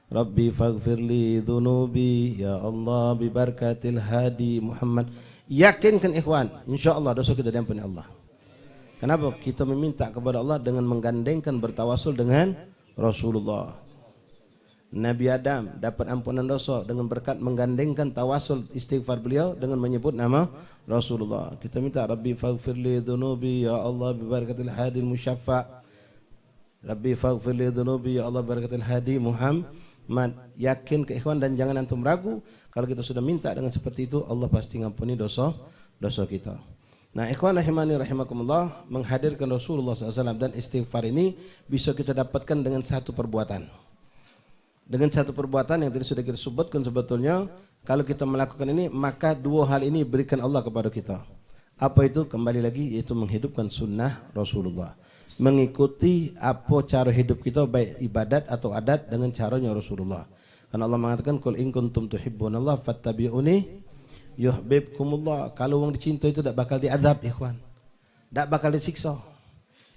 Rabbi faghfirli dhunubi, ya Allah bi barakatil hadi Muhammad. Yakinkan ikhwan, insyaallah dosa kita diampuni Allah. Kenapa? Kita meminta kepada Allah dengan menggandengkan bertawasul dengan Rasulullah. Nabi Adam dapat ampunan dosa dengan berkat menggandengkan tawasul istighfar beliau dengan menyebut nama Rasulullah. Kita minta Rabbi faghfirli dhunubi, ya Allah bi barakatil hadil musyaffa. Rabbi faghfir li dhunubi, ya Allah barakatil hadi Muhammad. Yakin ke ikhwan dan jangan antum ragu, kalau kita sudah minta dengan seperti itu, Allah pasti ngampuni dosa kita. Nah, ikhwan rahimani rahimakumullah, menghadirkan Rasulullah SAW dan istighfar ini bisa kita dapatkan dengan satu perbuatan. Dengan satu perbuatan yang tadi sudah kita sebutkan, sebetulnya kalau kita melakukan ini, maka dua hal ini berikan Allah kepada kita. Apa itu? Kembali lagi, yaitu menghidupkan sunnah Rasulullah. Mengikuti apa cara hidup kita, baik ibadat atau adat, dengan caranya Rasulullah. Karena Allah mengatakan, qul in kuntum tuhibbunallah fattabi'uni yuhibbukumullah. Kalau orang dicinta itu tak bakal diadab, ikhwan. Tak bakal disiksa.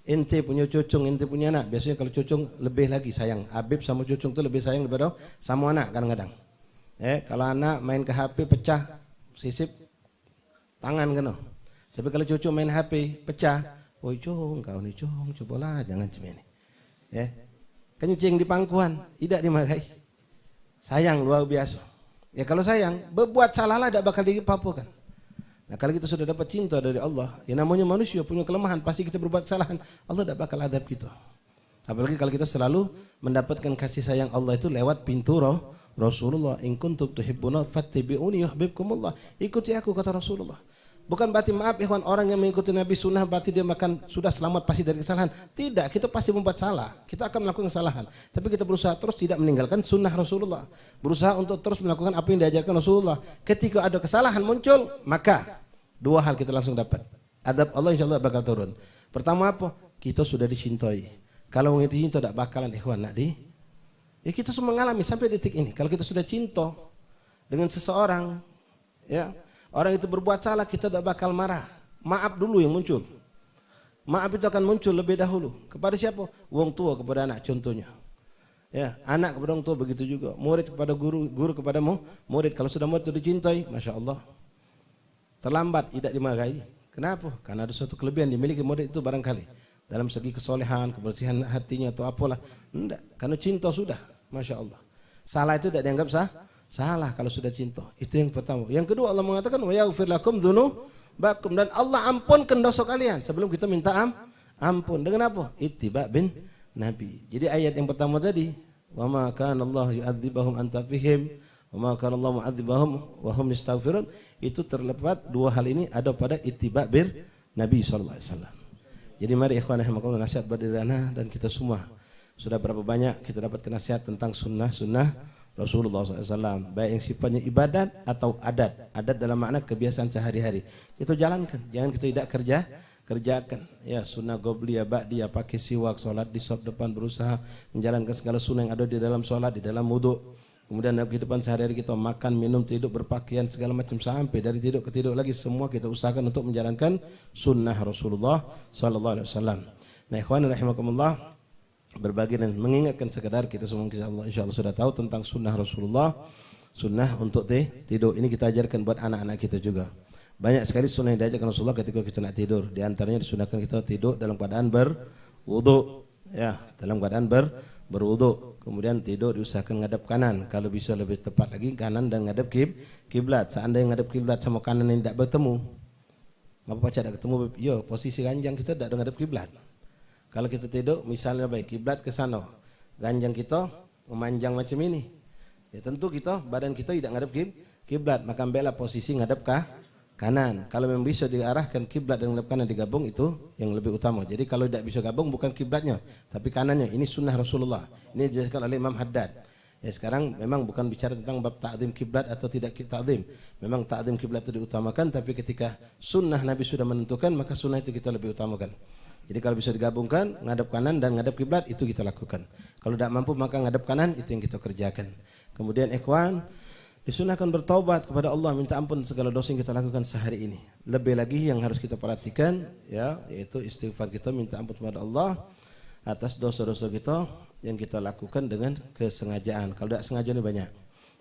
Ente punya cucung, ente punya anak. Biasanya kalau cucung lebih lagi sayang. Habib sama cucung itu lebih sayang daripada sama anak kadang-kadang. Kalau anak main ke HP pecah, sisip tangan kena. Tapi kalau cucu main HP pecah, woi cung, kau ni cung, cobalah jangan cemeni. Kencing di pangkuan, tidak dimarahi. Sayang luar biasa. Ya kalau sayang, berbuat salah lah tidak bakal dipapukan. Nah kalau kita sudah dapat cinta dari Allah, ya namanya manusia punya kelemahan, pasti kita berbuat kesalahan, Allah tidak bakal adab kita. Apalagi kalau kita selalu mendapatkan kasih sayang Allah itu lewat pintu Rasulullah. In kuntum tuhibbuna fattabi'uni yuhibbukumullah. Ikuti aku, kata Rasulullah. Bukan berarti, maaf ikhwan, orang yang mengikuti Nabi sunnah berarti dia makan sudah selamat pasti dari kesalahan. Tidak, kita pasti membuat salah. Kita akan melakukan kesalahan. Tapi kita berusaha terus tidak meninggalkan sunnah Rasulullah. Berusaha untuk terus melakukan apa yang diajarkan Rasulullah. Ketika ada kesalahan muncul, maka dua hal kita langsung dapat. Adab Allah insya Allah bakal turun. Pertama apa? Kita sudah dicintai. Kalau orang itu cinta tidak bakalan ikhwan nak ya kita semua mengalami sampai detik ini. Kalau kita sudah cinta dengan seseorang, ya orang itu berbuat salah, kita tidak bakal marah. Maaf dulu yang muncul. Maaf itu akan muncul lebih dahulu. Kepada siapa? Wong tua kepada anak contohnya. Ya, anak kepada orang tua begitu juga. Murid kepada guru, guru kepada murid. Kalau sudah murid itu dicintai, masya Allah. Terlambat tidak dimarahi. Kenapa? Karena ada suatu kelebihan dimiliki murid itu barangkali. Dalam segi kesolehan, kebersihan hatinya atau apalah. Tidak. Karena cinta sudah, masya Allah. Salah itu tidak dianggap salah kalau sudah cinta. Itu yang pertama. Yang kedua Allah mengatakan wa yaghfir lakum dzunubakum, dan Allah ampunkan dosa kalian sebelum kita minta ampun. Dengan apa? Ittiba bin Nabi. Jadi ayat yang pertama tadi, wa ma kana Allah yu'adzibahum anta fihim wa ma kana Allah mu'adzibahum wa hum yastaghfirun, itu terlepas dua hal ini ada pada ittiba bir Nabi sallallahu alaihi wasallam. Jadi mari ikhwan rahimakumullah, nasihat bagi ana dan kita semua. Sudah berapa banyak kita dapat nasihat tentang sunnah Rasulullah SAW, baik yang sifatnya ibadat atau adat. Adat dalam makna kebiasaan sehari-hari. Kita jalankan, jangan kita tidak kerjakan. Ya, sunnah qobliyah, ba'diyah, pakai siwak, sholat di shaf depan, berusaha menjalankan segala sunnah yang ada di dalam sholat, di dalam wudu. Kemudian dalam kehidupan sehari-hari kita makan, minum, tidur, berpakaian, segala macam, sampai dari tidur ke tidur lagi, semua kita usahakan untuk menjalankan sunnah Rasulullah SAW. Nah, ikhwan rahimakumullah, berbagi dan mengingatkan sekedar kita semua insya Allah sudah tahu tentang sunnah Rasulullah, sunnah untuk tidur. Ini kita ajarkan buat anak-anak kita juga. Banyak sekali sunnah yang diajarkan Rasulullah ketika kita nak tidur. Di antaranya disunahkan kita tidur dalam keadaan berwudu, ya, dalam keadaan berwudu. Kemudian tidur diusahakan ngadap kanan, kalau bisa lebih tepat lagi kanan dan ngadap kiblat. Seandainya ngadap kiblat sama kanan yang tidak bertemu, apa pacar tidak ketemu, yo posisi ranjang kita tidak ada ngadap kiblat. Kalau kita tidur, misalnya baik kiblat ke sana, ganjang kita memanjang macam ini, ya tentu kita badan kita tidak ngadap kiblat, maka ambillah posisi ngadap kanan. Kalau memang bisa diarahkan kiblat dan ngadap kanan digabung, itu yang lebih utama. Jadi kalau tidak bisa gabung, bukan kiblatnya, tapi kanannya. Ini sunnah Rasulullah. Ini dijelaskan oleh Imam Haddad. Ya, sekarang memang bukan bicara tentang bab ta'zim kiblat atau tidak ta'zim. Memang ta'zim kiblat itu diutamakan, tapi ketika sunnah Nabi sudah menentukan, maka sunnah itu kita lebih utamakan. Jadi kalau bisa digabungkan, ngadap kanan dan ngadap kiblat, itu kita lakukan. Kalau tidak mampu, maka ngadap kanan, itu yang kita kerjakan. Kemudian ikhwan, disunahkan bertaubat kepada Allah, minta ampun segala dosa yang kita lakukan sehari ini. Lebih lagi yang harus kita perhatikan, ya, yaitu istighfar kita, minta ampun kepada Allah atas dosa-dosa kita yang kita lakukan dengan kesengajaan. Kalau tidak sengaja ini banyak.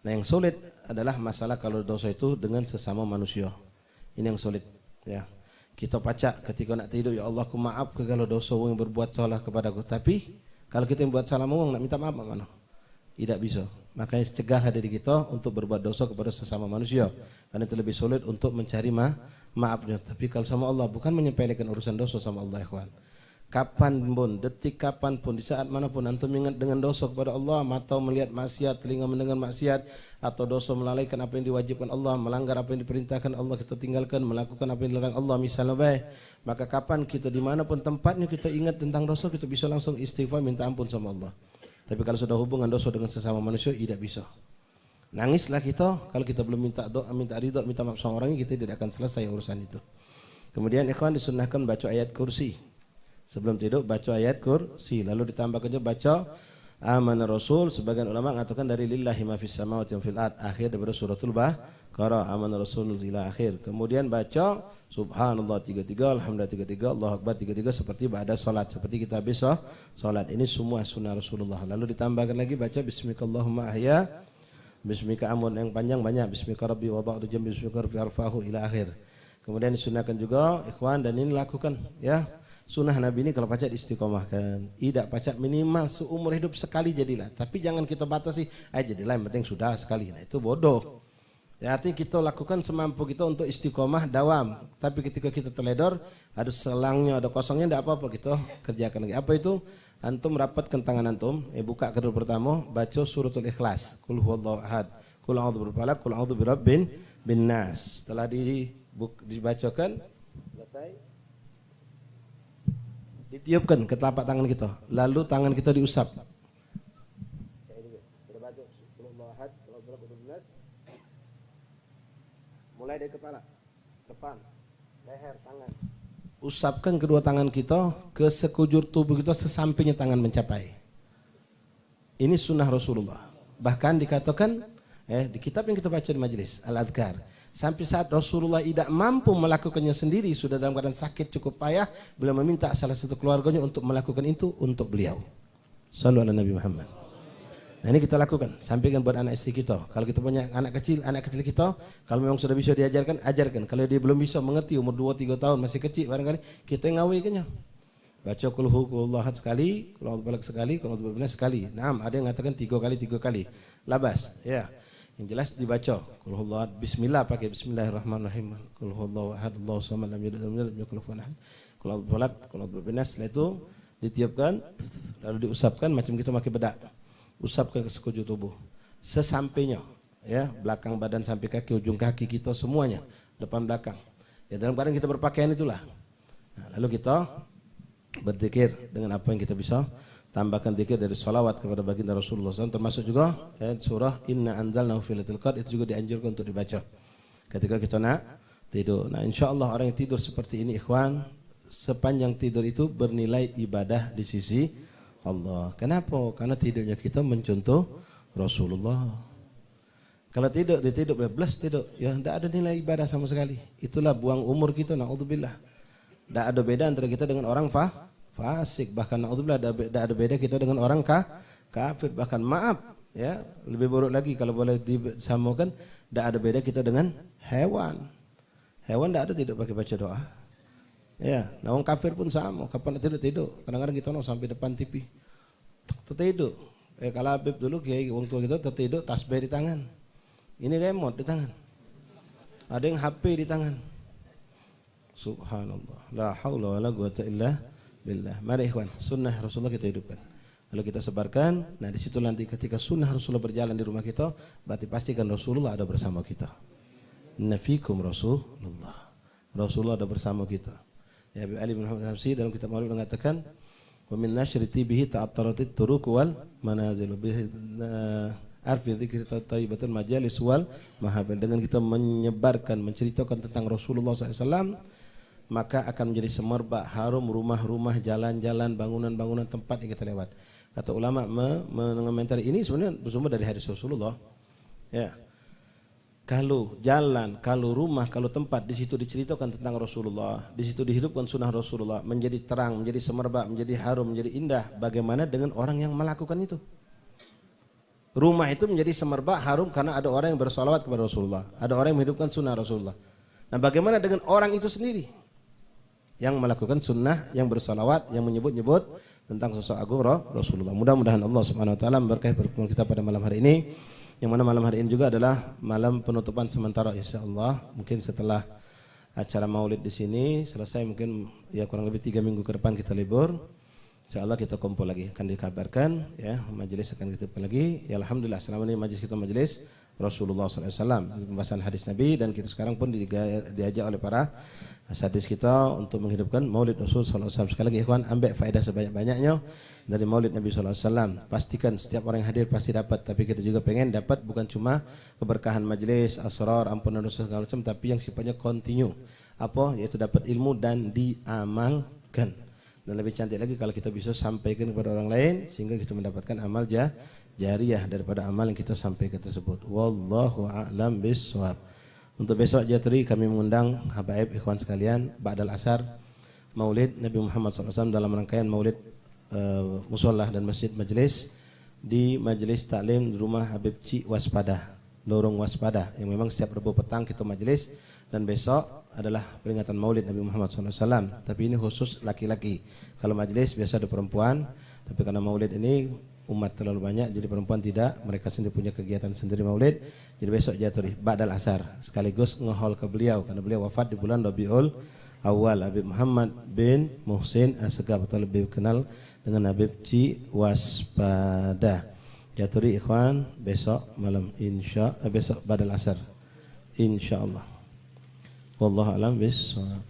Nah, yang sulit adalah masalah kalau dosa itu dengan sesama manusia. Ini yang sulit, ya. Kita pacak ketika nak tidur, ya Allah, aku maaf kalau dosa yang berbuat salah kepadaku. Tapi kalau kita yang buat salah nak minta maaf mana? Tidak bisa. Makanya cegah diri kita untuk berbuat dosa kepada sesama manusia, karena itu lebih sulit untuk mencari maafnya. Tapi kalau sama Allah, bukan menyepelekan urusan dosa sama Allah, ikhwan. kapanpun, detik kapanpun, di saat manapun antum ingat dengan dosa kepada Allah, mata melihat maksiat, telinga mendengar maksiat, atau dosa melalaikan apa yang diwajibkan Allah, melanggar apa yang diperintahkan Allah, kita tinggalkan, melakukan apa yang dilarang Allah, misalnya baik, maka kapan kita dimanapun tempatnya kita ingat tentang dosa, kita bisa langsung istighfar minta ampun sama Allah. Tapi kalau sudah hubungan dosa dengan sesama manusia, tidak bisa. Nangislah kita, kalau kita belum minta doa, minta ridho, minta maaf sama orangnya, kita tidak akan selesai urusan itu. Kemudian ikhwan disunnahkan baca ayat kursi. Sebelum tidur baca ayat kursi, lalu ditambahkannya baca Amana Rasul. Sebagian ulama mengatakan dari lillahi ma fis samawati wa fil ard, akhir daripada suratul Baqarah, Amana Rasul ila akhir. Kemudian baca Subhanallah 33, Alhamdulillah 33, Allahu Akbar 33 seperti ba'da salat, seperti kita bisa salat. Ini semua sunnah Rasulullah. Lalu ditambahkan lagi baca Bismikallahumma ahya, Bismika amun yang panjang banyak, Bismika Rabbi wada'tu jam, Bismika Rabbi arfahu ila akhir. Kemudian disunahkan juga ikhwan, dan ini lakukan ya. Sunnah Nabi ini kalau pacat istiqomahkan, tidak pacat minimal seumur hidup sekali jadilah. Tapi jangan kita batasi, jadilah yang penting sudah sekali. Nah itu bodoh. Ya artinya kita lakukan semampu kita untuk istiqomah dawam. Tapi ketika kita teledor, ada selangnya, ada kosongnya, tidak apa-apa, kita kerjakan lagi. Apa itu? Antum rapatkan tangan antum, buka kedua pertama, baca suratul Ikhlas, Qul huwallahu ahad, Qul a'udzu birabbil falaq, Qul a'udzu birabbin nas. Setelah dibacakan, selesai, ditiupkan ke telapak tangan kita, lalu tangan kita diusap. Mulai dari kepala, depan, leher, tangan. Usapkan kedua tangan kita ke sekujur tubuh kita sesampainya tangan mencapai. Ini sunnah Rasulullah. Bahkan dikatakan di kitab yang kita baca di majelis Al-Adhkar, sampai saat Rasulullah tidak mampu melakukannya sendiri, sudah dalam keadaan sakit cukup payah, beliau meminta salah satu keluarganya untuk melakukan itu untuk beliau. Shallu ala Nabi Muhammad. Nah ini kita lakukan, sampaikan buat anak istri kita. Kalau kita punya anak kecil kita, kalau memang sudah bisa diajarkan, ajarkan. Kalau dia belum bisa mengerti, umur 2-3 tahun, masih kecil barangkali, kita yang ngawikannya. Baca Qul huwallahu ahad sekali, Qul a'udzu birabbil falaq sekali, Qul a'udzu birabbin nas sekali. Naam, ada yang mengatakan 3 kali. Labas, ya. Yang jelas dibaca Qul huwallahu ahad, bismillah, pakai bismillahirrahmanirrahim. Qul huwallahu ahad, Allahu samad, lam yalid walam yulad, walam yakul lahu kufuwan ahad. Qul a'udzu birabbil falaq, Qul a'udzu birabbin nas. Setelah itu ditiupkan, lalu diusapkan macam kita pakai bedak. Usapkan ke sekujur tubuh sesampainya, ya, belakang badan sampai kaki, ujung kaki kita semuanya, depan belakang. Ya dalam keadaan kita berpakaian itulah. Nah, lalu kita berzikir dengan apa yang kita bisa. Tambahkan zikir dari salawat kepada baginda Rasulullah SAW, termasuk juga surah Inna anzalnahu fi lailatul qadr, itu juga dianjurkan untuk dibaca ketika kita nak tidur. Nah insyaallah orang yang tidur seperti ini ikhwan, sepanjang tidur itu bernilai ibadah di sisi Allah. Kenapa? Karena tidurnya kita mencontoh Rasulullah. Kalau tidur bebas tidur, ya tidak ada nilai ibadah sama sekali. Itulah buang umur kita, naudzubillah. Tidak ada beda antara kita dengan orang fasik, bahkan naudzubillah tidak ada beda kita dengan orang kafir. Bahkan maaf, ya lebih buruk lagi kalau boleh disamakan, tidak ada beda kita dengan hewan. Hewan tidak ada tidak pakai baca doa. Ya, nah orang kafir pun sama. Kapan tidur? Kadang-kadang kita sampai depan TV tertidur. Kalau Habib dulu kiai orang tua kita tertidur, tasbih di tangan. Ini remote di tangan. Ada yang HP di tangan. Subhanallah. La haula wala quwata illa billah. Mari ikhwan, sunnah Rasulullah kita hidupkan. Lalu kita sebarkan. Nah, di situ nanti ketika sunnah Rasulullah berjalan di rumah kita, berarti pastikan Rasulullah ada bersama kita. Nafikum Rasulullah. Rasulullah ada bersama kita. Ya, Ali bin Muhammad Habsyi dalam kitab Maulid mengatakan, wa min nashriti bihi ta'attaratit turuq wal manazil bihi arfi dzikri thayyibatul majalis wal mahabil. Dengan kita menyebarkan, menceritakan tentang Rasulullah SAW, maka akan menjadi semerbak harum rumah-rumah, jalan-jalan, bangunan-bangunan tempat yang kita lewat. Kata ulama mengomentari ini sebenarnya bersumber dari hadis Rasulullah. Ya. Kalau jalan, kalau rumah, kalau tempat, di situ diceritakan tentang Rasulullah, di situ dihidupkan sunnah Rasulullah, menjadi terang, menjadi semerbak, menjadi harum, menjadi indah. Bagaimana dengan orang yang melakukan itu? Rumah itu menjadi semerbak, harum karena ada orang yang bersalawat kepada Rasulullah, ada orang yang menghidupkan sunnah Rasulullah. Nah, bagaimana dengan orang itu sendiri yang melakukan sunnah, yang bersalawat, yang menyebut-nyebut tentang sosok agung Rasulullah? Mudah-mudahan Allah Subhanahu wa taala memberkahi pertemuan kita pada malam hari ini. Yang mana malam hari ini juga adalah malam penutupan sementara insyaallah. Mungkin setelah acara maulid di sini selesai, mungkin ya kurang lebih 3 minggu ke depan kita libur. Insyaallah kita kumpul lagi, akan dikabarkan ya, majelis akan kita lagi. Ya alhamdulillah selama ini majelis kita majelis Rasulullah SAW, pembahasan hadis Nabi, dan kita sekarang pun diajak oleh para hadis kita untuk menghidupkan maulid Rasul SAW. Sekali lagi ikhwan, ambil faedah sebanyak-banyaknya dari maulid Nabi SAW. Pastikan setiap orang yang hadir pasti dapat, tapi kita juga pengen dapat bukan cuma keberkahan majelis, asrar, ampunan dosa segala macam, tapi yang sifatnya continue. Apa? Yaitu dapat ilmu dan diamalkan. Dan lebih cantik lagi kalau kita bisa sampaikan kepada orang lain sehingga kita mendapatkan amal jariyah daripada amal yang kita sampaikan tersebut. Wallahu a'lam bishawab. Untuk besok Jatri kami mengundang habaib ikhwan sekalian ba'dal asar maulid Nabi Muhammad SAW dalam rangkaian maulid musolah dan masjid majelis di majelis taklim di rumah Habib Cik Waspada, Lorong Waspada, yang memang setiap Rabu petang kita majelis. Dan besok adalah peringatan maulid Nabi Muhammad SAW. Tapi ini khusus laki-laki. Kalau majelis biasa ada perempuan, tapi karena maulid ini umat terlalu banyak, jadi perempuan tidak. Mereka sendiri punya kegiatan sendiri maulid. Jadi besok Jaturi ba'dal asar, sekaligus ngehol ke beliau karena beliau wafat di bulan Rabiul Awal. Habib Muhammad bin Muhsin Asgaf, atau lebih kenal dengan Habib Cik Waspada. Jaturi ikhwan besok malam besok ba'dal asar insyaallah. Wallahu a'lam bishawab.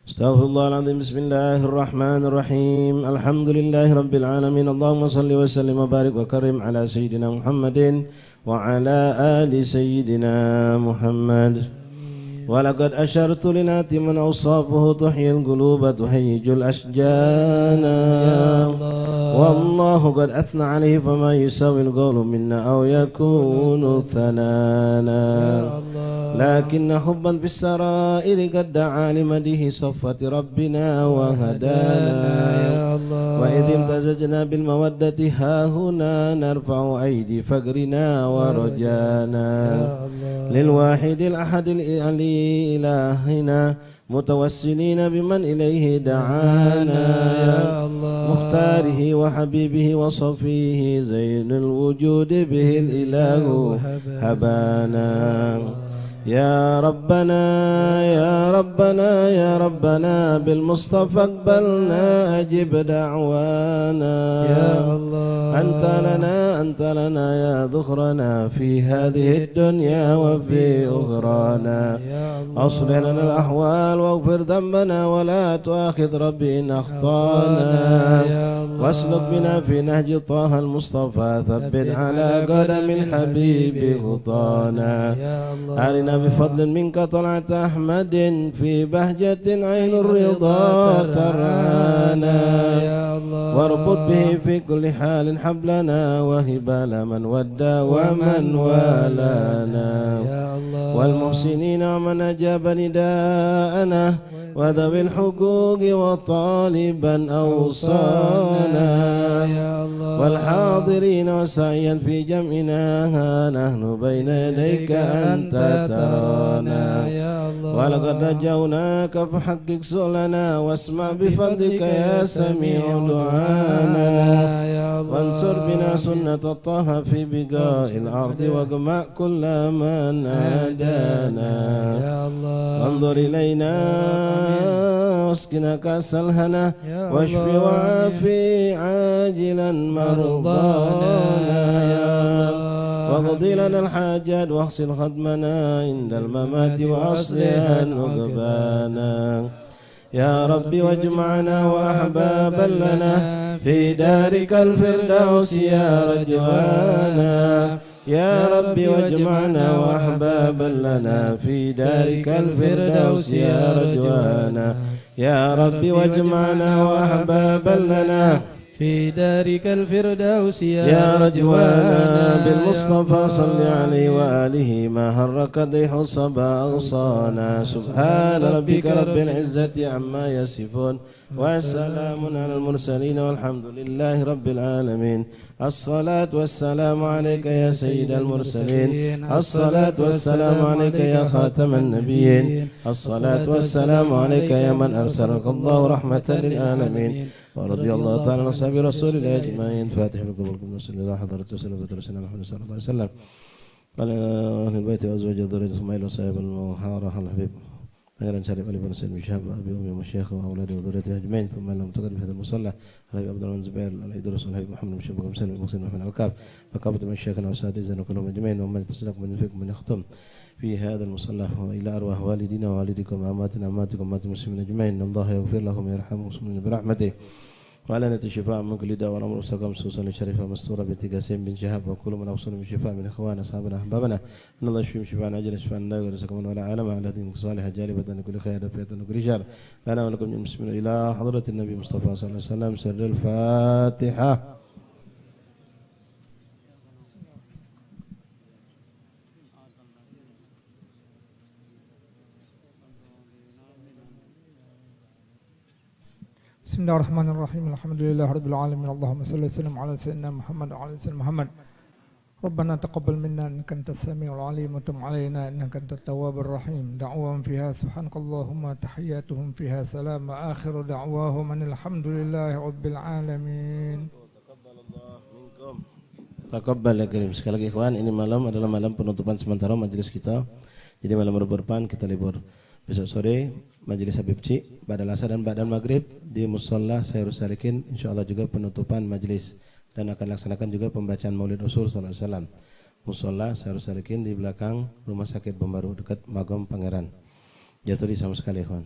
Astaghfirullahaladzim. Bismillahirrahmanirrahim. Alhamdulillahi rabbil alamin. Allahumma salli wa sallim wa barik wa karim ala sayyidina Muhammadin wa ala ali sayyidina Muhammad. ولقد أشرت لناتي من أوصافه تحيي القلوب تهيج الأشجان والله قد أثنى عليه فما يساوي القول منا أو يكون ثنانا لكن حبا في السرائر قد دعا لمده صفة ربنا وهدانا وإذ امتزجنا بالمودة ها هنا نرفع أيدي فقرنا ورجانا للواحد الأحد العلي إلهنا متوسلين بمن إليه دعانا مختاره وحبيبه وصفيه زين الوجود به الإله هبانا يا ربنا يا ربنا يا ربنا بالمصطفى اقبلنا أجب دعوانا يا الله أنت لنا يا ذخرنا في هذه الدنيا وفي أخرانا أصلح لنا الأحوال واغفر ذنبنا ولا تؤاخذ ربي إن أخطانا واسلك بنا في نهج طه المصطفى ثبت على قدم الحبيب خطانا أرنا بفضل منك طلعت أحمد في بهجة عين الرضا ترانا واربط به في كل حال حبلنا وهبال من ودى ومن والانا والمحسنين ومن أجاب نداءنا وذوي الحقوق وطالبا أوصانا والحاضرين وسعيا في جمعنا نحن بين يديك أنت ترانا ولقد رجوناك فحقق سؤلنا واسمع بفضلك يا سميع دعانا وانصر بنا سنة الطه في بقاء الأرض واجمع كل من نادانا وانظر إلينا واسقنا كأس الهنا واشف وعافي عاجلا مرضانا واقضي لنا الحاجات واغسل خدمنا عند الممات وأصلح عقبانا يا ربي واجمعنا وأحبابا لنا في دارك الفردوس يا رجوانا يا ربي واجمعنا وأحبابا لنا في دارك الفردوس يا رجوانا يا ربي واجمعنا وأحبابا لنا في دارك الفردوس يا رجوانا بالمصطفى صل عليه وآله ما هرك الريح الصبا أغصانا سبحان ربك رب العزة عما يصفون وسلام على المرسلين والحمد لله رب العالمين. الصلاة والسلام عليك يا سيد المرسلين، الصلاة والسلام عليك يا خاتم النبيين، الصلاة والسلام عليك يا من أرسلك الله رحمة للعالمين. ورضي الله تعالى عن أصحاب رسول الله أجمعين. فاتح لكم ولكم رسول الله حضرة رسول الله محمد صلى الله عليه وسلم على أهل البيت وأزواج ذرية إسماعيل وصاحب المحارة الحبيب خيرا شريف علي بن سيد بن شهاب وأبي أمي ومشايخه وأولاده وذريته أجمعين. ثم لم تقل في هذا المصلى الحبيب عبد الرحمن الزبير الإدريس والحبيب محمد بن شباب بن سلم المحسن محمد الكاف وكافة مشايخنا وأساتذتنا وكلهم أجمعين. ومن تسلك من فيكم من يختم في هذا المصلى وإلى أرواح والدينا ووالدكم وأماتنا وأماتكم وأمات المسلمين أجمعين. الله يغفر لهم ويرحمهم برحمته وعلى نت الشفاء من كل داء والأمر والسقام سوسا الشريفة مستورة بنت قاسم بن شهاب وكل من أوصل بشفاء من إخوان أصحابنا أحبابنا أن الله يشفيهم شفاء عاجلا شفاء لا يرزقكم من ولا عالم على دين صالحة جالبة لكل خير دافية لكل شر لنا ولكم من المسلمين إلى حضرة النبي مصطفى صلى الله عليه وسلم. سر الفاتحة. بسم الله الرحمن الرحيم الحمد لله رب العالمين اللهم صل وسلم على سيدنا محمد وعلى سيدنا محمد. ربنا تقبل منا إنك أنت السميع العليم وتب علينا إنك أنت التواب الرحيم. دعوهم فيها سبحانك اللهم تحياتهم فيها سلام آخر دعواهم أن الحمد لله رب العالمين. Taqabbal ya karim. Sekali lagi ikhwan, ini malam adalah malam penutupan sementara majelis kita. Jadi malam berberpan kita libur. Besok sore majelis Habib Cik, Ba'dal Asar dan Ba'dal Maghrib di Musalla Sayyurus Salikin, insyaallah juga penutupan majelis dan akan laksanakan juga pembacaan Maulid Rasul sallallahu alaihi wasallam. Musalla Sayyurus Salikin di belakang Rumah Sakit Pembaru dekat Magom Pangeran. Jatuh di sama sekali ikhwan.